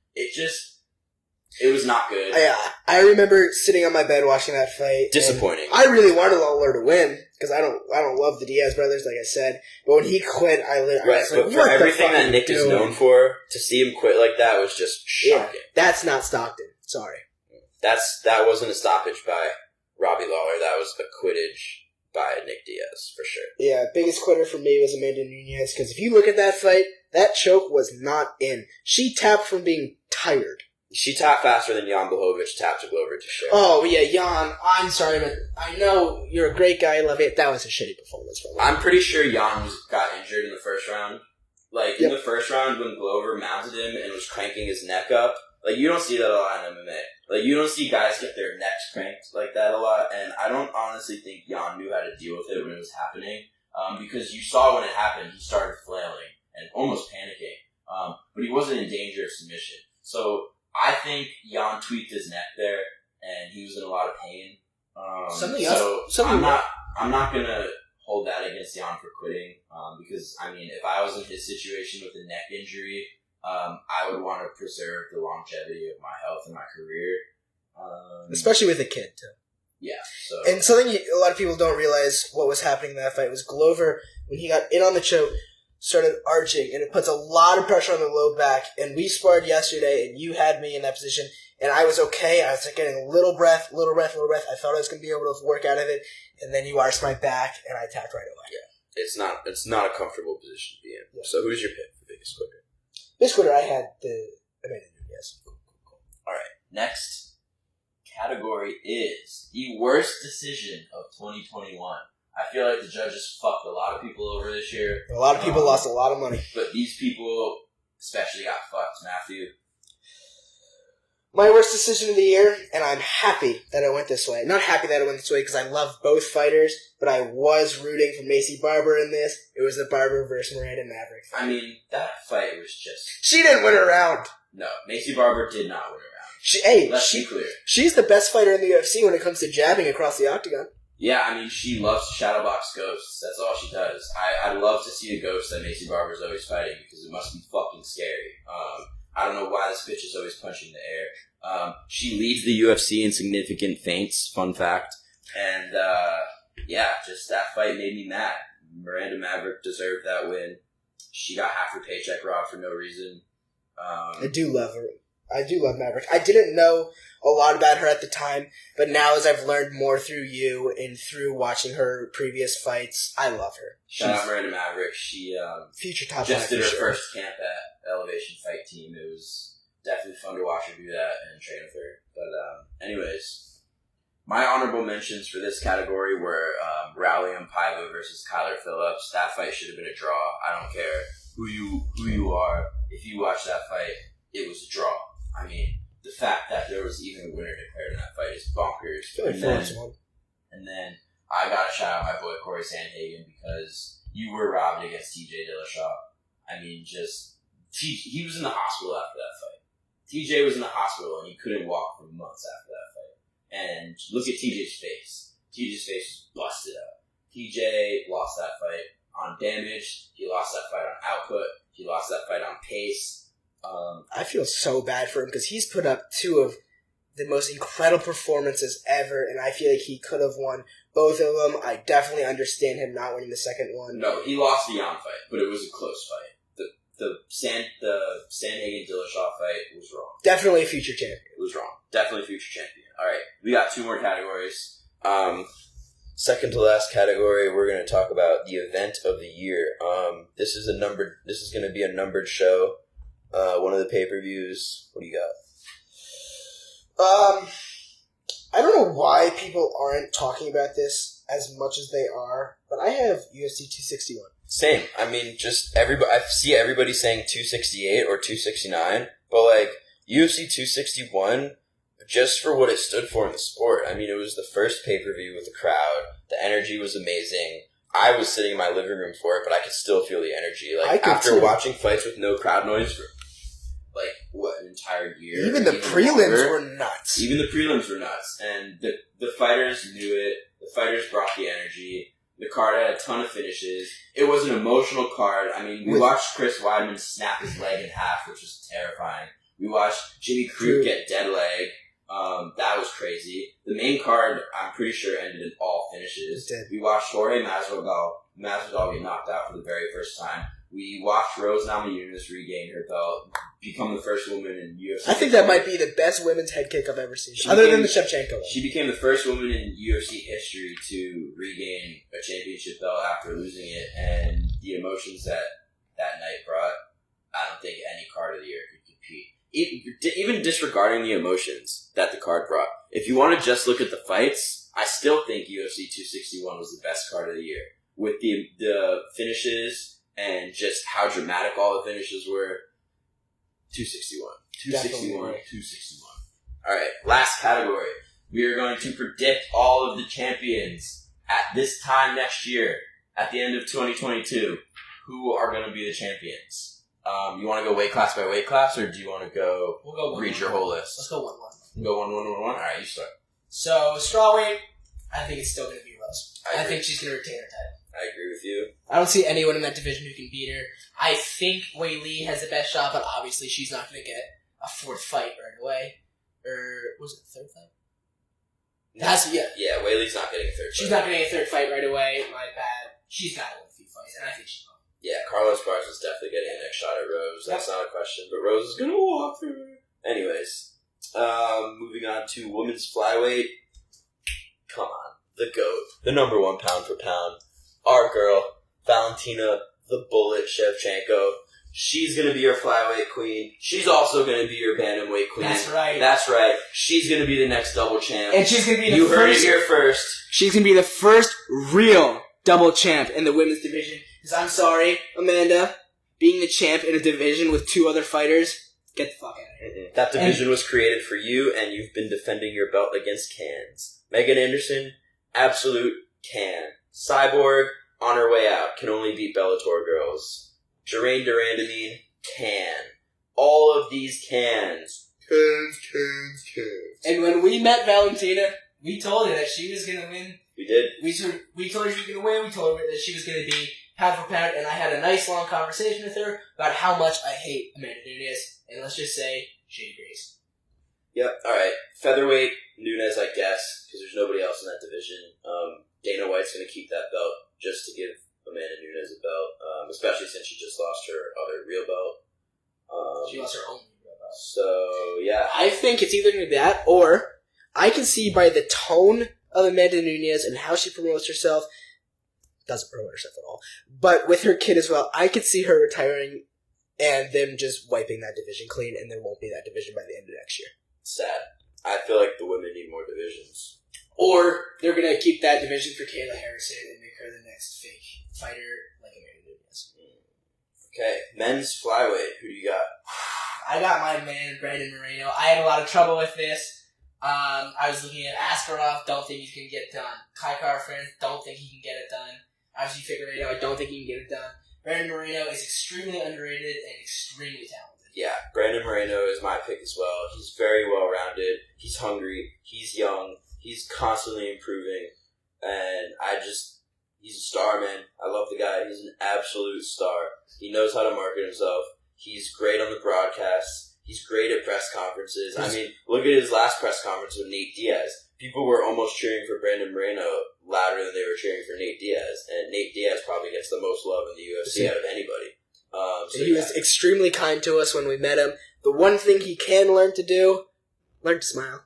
It was not good. Yeah, I remember sitting on my bed watching that fight. Disappointing. I really wanted Lawler to win because I don't love the Diaz brothers, like I said. But when he quit, I was like, but for everything that Nick is known for, to see him quit like that was just shocking. Yeah, that's not Stockton. Sorry. That wasn't a stoppage by Robbie Lawler. That was a quittage by Nick Diaz, for sure. Yeah, biggest quitter for me was Amanda Nunes, because if you look at that fight, that choke was not in. She tapped from being tired. She tapped faster than Jan Blachowicz tapped to Glover to share. Oh, yeah, Jan, I'm sorry, but I know you're a great guy, I love it. That was a shitty performance for me. I'm pretty sure Jan got injured in the first round. In the first round, when Glover mounted him and was cranking his neck up, you don't see that a lot in MMA. You don't see guys get their necks cranked like that a lot, and I don't honestly think Jan knew how to deal with it when it was happening, because you saw when it happened, he started flailing and almost panicking, but he wasn't in danger of submission. So I think Jan tweaked his neck there, and he was in a lot of pain. I'm not gonna hold that against Jan for quitting, because I mean, if I was in his situation with a neck injury, I would want to preserve the longevity of my health and my career. Especially with a kid, too. Yeah. So. And something a lot of people don't realize what was happening in that fight was Glover, when he got in on the choke, started arching, and it puts a lot of pressure on the low back. And we sparred yesterday, and you had me in that position, and I was okay. I was getting a little breath. I thought I was going to be able to work out of it, and then you arched my back, and I tapped right away. Yeah. It's not a comfortable position to be in. Yeah. So who's your pick for biggest quitter? This quitter, I had the Amanda Nunes. Cool. All right. Next category is the worst decision of 2021. I feel like the judges fucked a lot of people over this year. A lot of people lost a lot of money. But these people especially got fucked. Matthew? My worst decision of the year, and I'm happy that it went this way. Not happy that it went this way because I love both fighters, but I was rooting for Macy Barber in this. It was the Barber versus Miranda Maverick fight. I mean, that fight was just... She didn't win a round. No, Macy Barber did not win a round. Let's be clear. She's the best fighter in the UFC when it comes to jabbing across the octagon. Yeah, I mean, she loves to shadowbox ghosts. That's all she does. I love to see the ghosts that Macy Barber's always fighting because it must be fucking scary. I don't know why this bitch is always punching the air. She leads the UFC in significant feints, fun fact. And, just that fight made me mad. Miranda Maverick deserved that win. She got half her paycheck robbed for no reason. I do love her. I do love Maverick. I didn't know a lot about her at the time, but now as I've learned more through you and through watching her previous fights, I love her. Shout out Miranda Maverick. She future top just did her sure. first camp at Elevation Fight Team. It was definitely fun to watch her do that and train with her. But anyways, my honorable mentions for this category were Raulian Paiva versus Kyler Phillips. That fight should have been a draw. I don't care who you are. If you watch that fight, it was a draw. I mean, the fact that there was even a winner declared in that fight is bonkers. And then I gotta shout out my boy Corey Sandhagen because you were robbed against TJ Dillashaw. I mean, he was in the hospital after that fight. TJ was in the hospital and he couldn't walk for months after that fight. And look at TJ's face. TJ's face was busted up. TJ lost that fight on damage. He lost that fight on output. He lost that fight on pace. I feel so bad for him because he's put up two of the most incredible performances ever, and I feel like he could have won both of them. I definitely understand him not winning the second one. No, he lost the Jan fight, but it was a close fight. The Sandhagen Dillashaw fight was wrong. Definitely a future champion. It was wrong. Definitely a future champion. All right, we got two more categories. Second to last category, we're going to talk about the event of the year. This is going to be a numbered show. One of the pay-per-views. What do you got? I don't know why people aren't talking about this as much as they are, but I have UFC 261. Same. I mean, just everybody. I see everybody saying 268 or 269, but like UFC 261, just for what it stood for in the sport. I mean, it was the first pay-per-view with the crowd. The energy was amazing. I was sitting in my living room for it, but I could still feel the energy. Like after watching fights with no crowd noise for like what, an entire year. Even the prelims were nuts. Even the prelims were nuts, and the fighters knew it. The fighters brought the energy. The card had a ton of finishes. It was an emotional card. I mean, we watched Chris Weidman snap his leg in half, which was terrifying. We watched Jimmy Crute get dead leg. That was crazy. The main card, I'm pretty sure, ended in all finishes. We watched Jorge Masvidal get knocked out for the very first time. We watched Rose Namajunas regain her belt, become the first woman in UFC. I think that might be the best women's head kick I've ever seen, other than the Shevchenko one. She became the first woman in UFC history to regain a championship belt after losing it, and the emotions that night brought, I don't think any card of the year could compete. Even disregarding the emotions that the card brought. If you want to just look at the fights, I still think UFC 261 was the best card of the year. With the finishes and just how dramatic all the finishes were. 261. 261. Alright, last category. We are going to predict all of the champions at this time next year, at the end of 2022. Who are going to be the champions? You want to go weight class by weight class, or do you want to go read your whole list? Let's go 1-1. Go 1-1-1-1? Alright, you start. So, strawweight, I think it's still going to be Rose. I think she's going to retain her title. I agree with you. I don't see anyone in that division who can beat her. I think Wei Li has the best shot, but obviously she's not going to get a fourth fight right away. Or was it a third fight? Yeah, Wei Li's not getting a third fight. She's not getting a third fight right away. My bad. She's got to win a few fights, and I think she will. Yeah, Carlos Barnes is definitely getting the next shot at Rose. That's not a question, but Rose is going to walk through her. Anyways, moving on to women's flyweight. Come on. The GOAT. The number one pound for pound. Our girl, Valentina the Bullet Shevchenko. She's going to be your flyweight queen. She's also going to be your bantamweight queen. That's right. That's right. She's going to be the next double champ. And she's going to be You heard it here first. She's going to be the first real double champ in the women's division. Because I'm sorry, Amanda, being the champ in a division with two other fighters, get the fuck out of here. That division was created for you, and you've been defending your belt against cans. Megan Anderson, absolute can. Cyborg, on her way out, can only beat Bellator girls. Jeraine Durandamine, can. All of these cans. Cans. And when we met Valentina, we told her that she was going to win. We did. We told her she was going to win. We told her that she was going to be pound for pound. And I had a nice long conversation with her about how much I hate Amanda Nunes. And let's just say she agrees. Yep. All right. Featherweight, Nunes, I guess, because there's nobody else in that division. Dana White's going to keep that belt just to give Amanda Nunes a belt, especially since she just lost her other real belt. She lost her own real belt. So, yeah. I think it's either going to be that, or I can see by the tone of Amanda Nunes and how she promotes herself, doesn't promote herself at all, but with her kid as well, I could see her retiring and them just wiping that division clean, and there won't be that division by the end of next year. Sad. I feel like the women need more divisions. Or they're going to keep that division for Kayla Harrison and make her the next fake fighter like Amanda Nunes. Okay, men's flyweight. Who do you got? I got my man, Brandon Moreno. I had a lot of trouble with this. I was looking at Askarov, don't think he's going to get it done. Kai Kara-France, don't think he can get it done. Obviously, Figueiredo, I don't think he can get it done. Brandon Moreno is extremely underrated and extremely talented. Yeah, Brandon Moreno is my pick as well. He's very well-rounded. He's hungry. He's young. He's constantly improving. And he's a star, man. I love the guy. He's an absolute star. He knows how to market himself. He's great on the broadcasts. He's great at press conferences. I mean, look at his last press conference with Nate Diaz. People were almost cheering for Brandon Moreno louder than they were cheering for Nate Diaz. And Nate Diaz probably gets the most love in the UFC out of anybody. He was extremely kind to us when we met him. The one thing he can learn to do, learn to smile.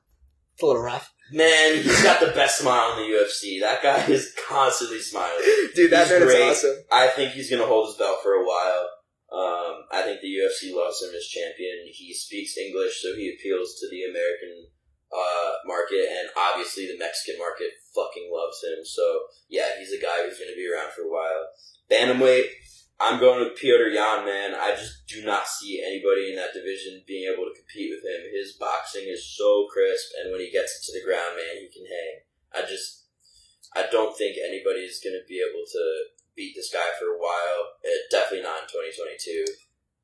It's a little rough. Man, he's got the best smile in the UFC. That guy is constantly smiling. Dude, that man is awesome. I think he's going to hold his belt for a while. I think the UFC loves him as champion. He speaks English, so he appeals to the American market, and obviously the Mexican market fucking loves him. So yeah, he's a guy who's going to be around for a while. Bantamweight, I'm going with Petr Yan, man. I just do not see anybody in that division being able to compete with him. His boxing is so crisp, and when he gets it to the ground, man, he can hang. I don't think anybody's going to be able to beat this guy for a while. Definitely not in 2022.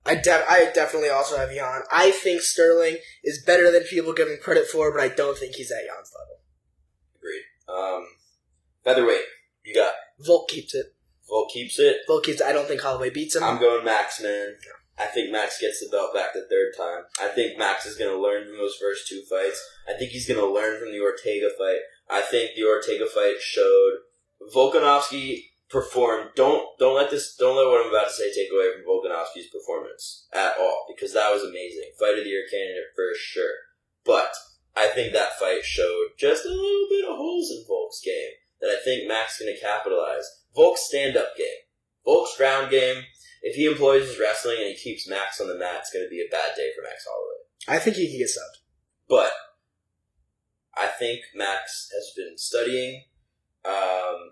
I definitely also have Jan. I think Sterling is better than people give him credit for, but I don't think he's at Jan's level. Agreed. Featherweight, you got? Volk keeps it. Volk keeps it? Volk keeps it. I don't think Holloway beats him. I'm going Max, man. I think Max gets the belt back the third time. I think Max is going to learn from those first two fights. I think he's going to learn from the Ortega fight. I think the Ortega fight showed Volkanovski performed. Don't let what I'm about to say take away from Volkanovski's performance at all, because that was amazing. Fight of the year candidate for sure. But I think that fight showed just a little bit of holes in Volk's game that I think Max is going to capitalize. Volk's stand-up game, Volk's ground game. If he employs his wrestling and he keeps Max on the mat, it's going to be a bad day for Max Holloway. I think he can get subbed. But I think Max has been studying.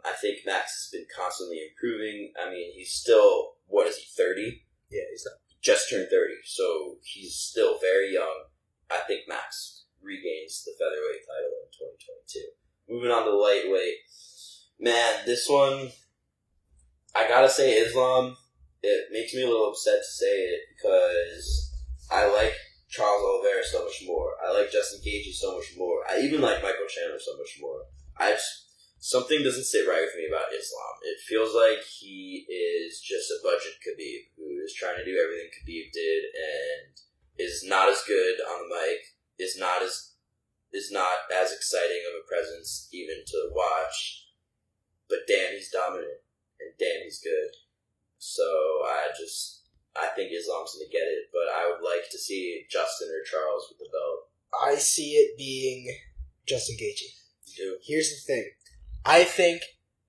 I think Max has been constantly improving. I mean, he's still, 30? Yeah, he's not. Just turned 30, so he's still very young. I think Max regains the featherweight title in 2022. Moving on to the lightweight. Man, this one, I gotta say Islam. It makes me a little upset to say it because I like Charles Oliveira so much more. I like Justin Gaethje so much more. I even like Michael Chandler so much more. Something doesn't sit right with me about Islam. It feels like he is just a budget Khabib who is trying to do everything Khabib did and is not as good on the mic, is not as exciting of a presence even to watch. But damn, he's dominant, and damn, he's good. So I think Islam's going to get it, but I would like to see Justin or Charles with the belt. I see it being Justin Gaethje. You do? Here's the thing. I think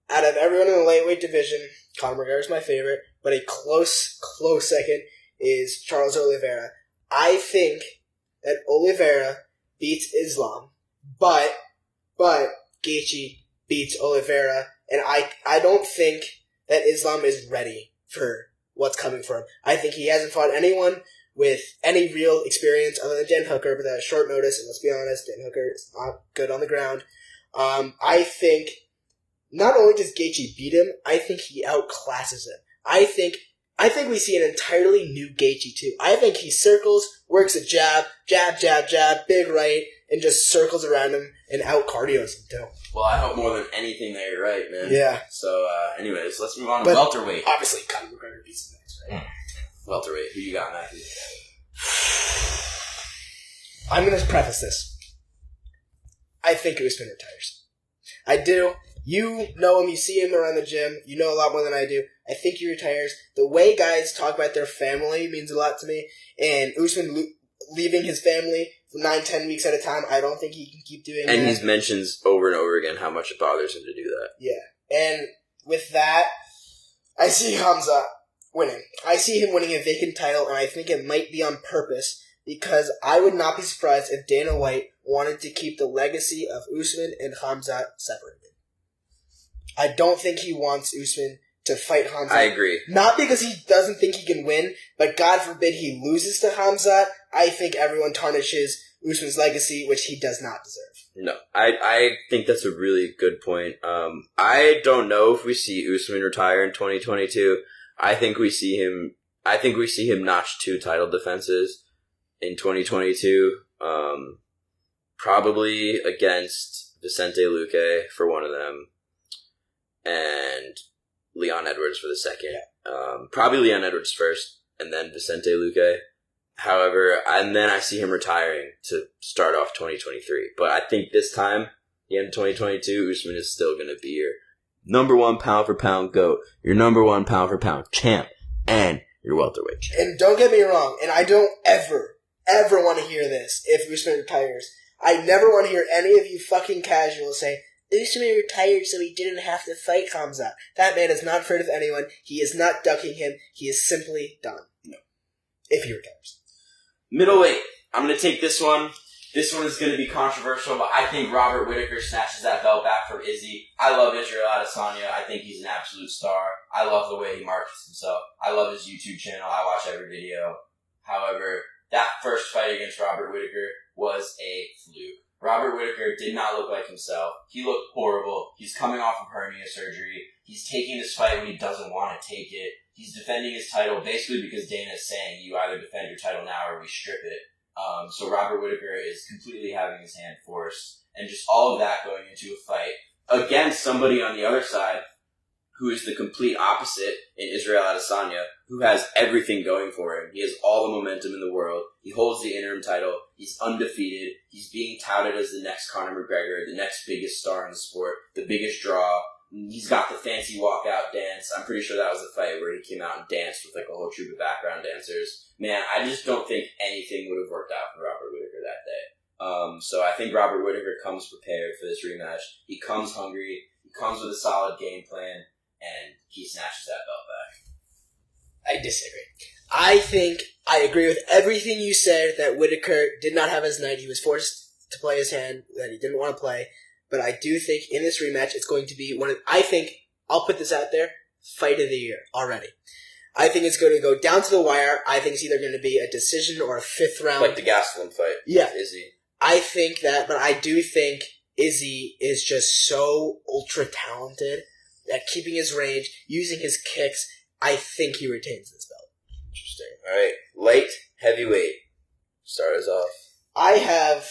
out of everyone in the lightweight division, Conor McGregor is my favorite, but a close second is Charles Oliveira. I think that Oliveira beats Islam, but Gaethje beats Oliveira, and I don't think that Islam is ready for what's coming for him. I think he hasn't fought anyone with any real experience other than Dan Hooker, but at short notice, and let's be honest, Dan Hooker is not good on the ground. I think not only does Gaethje beat him, I think he outclasses him. I think we see an entirely new Gaethje too. I think he circles, works a jab, big right, and just circles around him and out-cardios him too. Well, I hope more than anything that you're right, man. Yeah. So, anyways, let's move on to welterweight. Obviously, Conor McGregor beats him next, right? Welterweight. Who you got, Matthew? I'm going to preface this. I think Usman retires. I do. You know him. You see him around the gym. You know a lot more than I do. I think he retires. The way guys talk about their family means a lot to me. And Usman leaving his family for 9-10 weeks at a time, I don't think he can keep doing that. And he mentions over and over again how much it bothers him to do that. Yeah. And with that, I see Hamza winning. I see him winning a vacant title, and I think it might be on purpose because I would not be surprised if Dana White wanted to keep the legacy of Usman and Hamza separated. I don't think he wants Usman to fight Hamza. I agree. Not because he doesn't think he can win, but God forbid he loses to Hamza. I think everyone tarnishes Usman's legacy, which he does not deserve. No, I think that's a really good point. I don't know if we see Usman retire in 2022. I think we see him notch 2 title defenses in 2022. Probably against Vicente Luque for one of them, and Leon Edwards for the second. Yeah. Probably Leon Edwards first, and then Vicente Luque. However, and then I see him retiring to start off 2023. But I think this time, the end of 2022, Usman is still going to be your number 1 pound for pound GOAT, your number 1 pound for pound champ, and your welterweight champ. And don't get me wrong, and I don't ever want to hear this if Usman retires. I never want to hear any of you fucking casuals say, Usman retired so he didn't have to fight Hamza. That man is not afraid of anyone. He is not ducking him. He is simply done. No. If he retires. Middleweight. I'm going to take this one. This one is going to be controversial, but I think Robert Whittaker snatches that belt back from Izzy. I love Israel Adesanya. I think he's an absolute star. I love the way he markets himself. I love his YouTube channel. I watch every video. However, that first fight against Robert Whittaker was a fluke. Robert Whittaker did not look like himself. He looked horrible. He's coming off of hernia surgery. He's taking this fight when he doesn't want to take it. He's defending his title basically because Dana is saying you either defend your title now or we strip it. So Robert Whittaker is completely having his hand forced. And just all of that going into a fight against somebody on the other side who is the complete opposite in Israel Adesanya, who has everything going for him. He has all the momentum in the world. He holds the interim title. He's undefeated. He's being touted as the next Conor McGregor, the next biggest star in the sport, the biggest draw. He's got the fancy walkout dance. I'm pretty sure that was the fight where he came out and danced with like a whole troop of background dancers. Man, I just don't think anything would have worked out for Robert Whittaker that day. So I think Robert Whittaker comes prepared for this rematch. He comes hungry. He comes with a solid game plan. And he snatches that belt back. I disagree. I think I agree with everything you said that Whittaker did not have his night. He was forced to play his hand that he didn't want to play. But I do think in this rematch it's going to be I think, I'll put this out there, fight of the year already. I think it's going to go down to the wire. I think it's either going to be a decision or a fifth round. Like the Gastelum fight. Yeah. With Izzy. I think that, but I do think Izzy is just so ultra talented at keeping his range, using his kicks. I think he retains this belt. Interesting. All right. Light heavyweight. Start us off. I have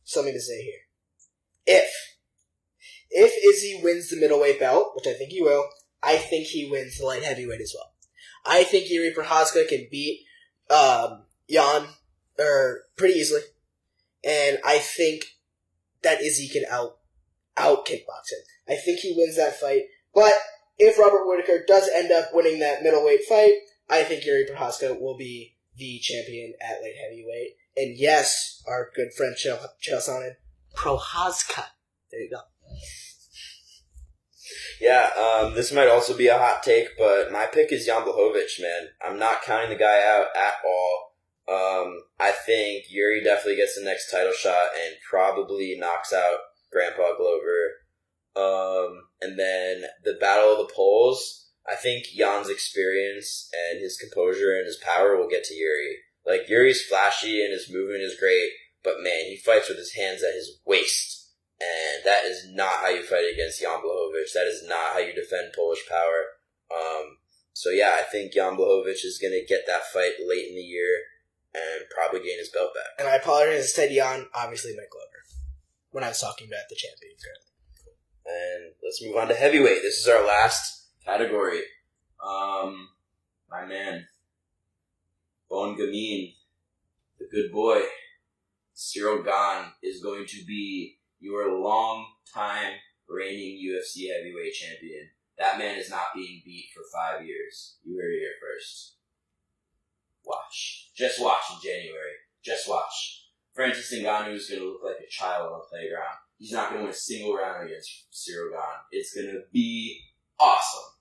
something to say here. If Izzy wins the middleweight belt, which I think he will, I think he wins the light heavyweight as well. I think Yuri Prochazka can beat Jan pretty easily, and I think that Izzy can out kickbox him. I think he wins that fight. But if Robert Whittaker does end up winning that middleweight fight, I think Yuri Prochazka will be the champion at light heavyweight. And yes, our good friend Chael Sonnen, Prochazka. There you go. Yeah, this might also be a hot take, but my pick is Jan Blachowicz, man. I'm not counting the guy out at all. I think Yuri definitely gets the next title shot and probably knocks out Grandpa Glover. And then the Battle of the Poles, I think Jan's experience and his composure and his power will get to Yuri. Like, Yuri's flashy and his movement is great, but man, he fights with his hands at his waist. And that is not how you fight against Jan Blachowicz. That is not how you defend Polish power. So yeah, I think Jan Blachowicz is going to get that fight late in the year and probably gain his belt back. And I apologize, I said Jan, obviously Mike Glover, when I was talking about the champion. And let's move on to heavyweight. This is our last category. My man, Bon Gamin, the good boy, Cyril Gane, is going to be your long-time reigning UFC heavyweight champion. That man is not being beat for 5 years. You heard it here first. Watch. Just watch in January. Just watch. Francis Ngannou is going to look like a child on the playground. He's not going to win a single round against Cyril Gane. It's going to be awesome.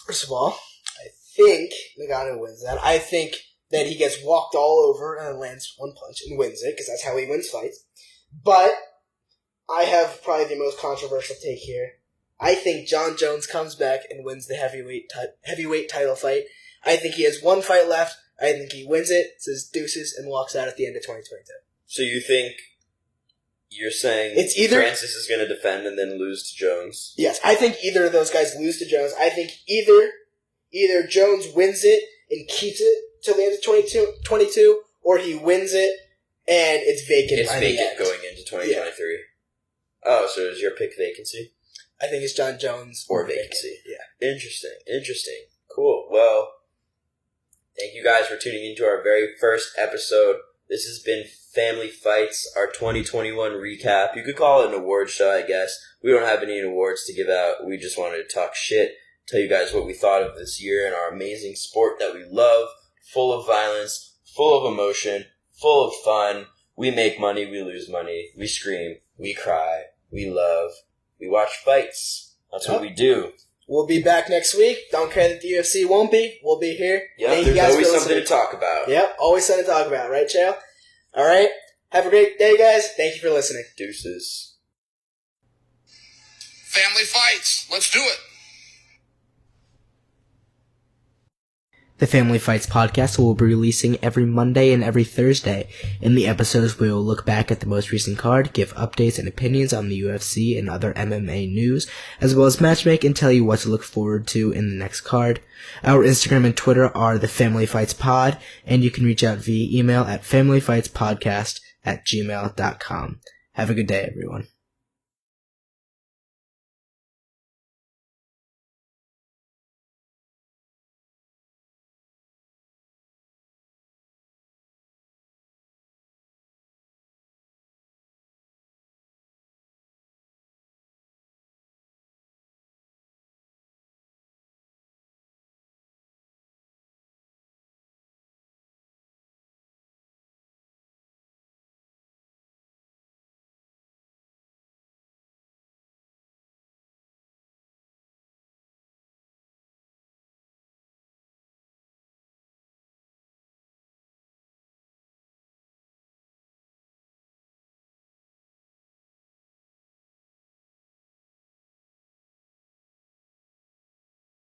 First of all, I think Ngannou wins that. I think that he gets walked all over and lands one punch and wins it, because that's how he wins fights. But I have probably the most controversial take here. I think John Jones comes back and wins the heavyweight title fight. I think he has one fight left. I think he wins it, says deuces, and walks out at the end of 2022. So you think you're saying it's either Francis is going to defend and then lose to Jones? Yes, I think either of those guys lose to Jones. I think either Jones wins it and keeps it till the end of 2022, or he wins it and it's vacant. It's vacant going into 2023. Yeah. Oh, so is your pick vacancy? I think it's John Jones or vacancy. Yeah. Interesting. Cool. Well, thank you guys for tuning into our very first episode. This has been Family Fights, our 2021 recap. You could call it an award show, I guess. We don't have any awards to give out. We just wanted to talk shit, tell you guys what we thought of this year and our amazing sport that we love, full of violence, full of emotion, full of fun. We make money, we lose money, we scream, we cry, we love, we watch fights. That's what we do. We'll be back next week. Don't care that the UFC won't be. We'll be here. Yep, there's always something to talk about. Yep, always something to talk about, right, Chael? All right? Have a great day, guys. Thank you for listening. Deuces. Family fights. Let's do it. The Family Fights podcast will be releasing every Monday and every Thursday. In the episodes, we will look back at the most recent card, give updates and opinions on the UFC and other MMA news, as well as matchmake and tell you what to look forward to in the next card. Our Instagram and Twitter are The Family Fights Pod, and you can reach out via email at familyfightspodcast@gmail.com. Have a good day, everyone.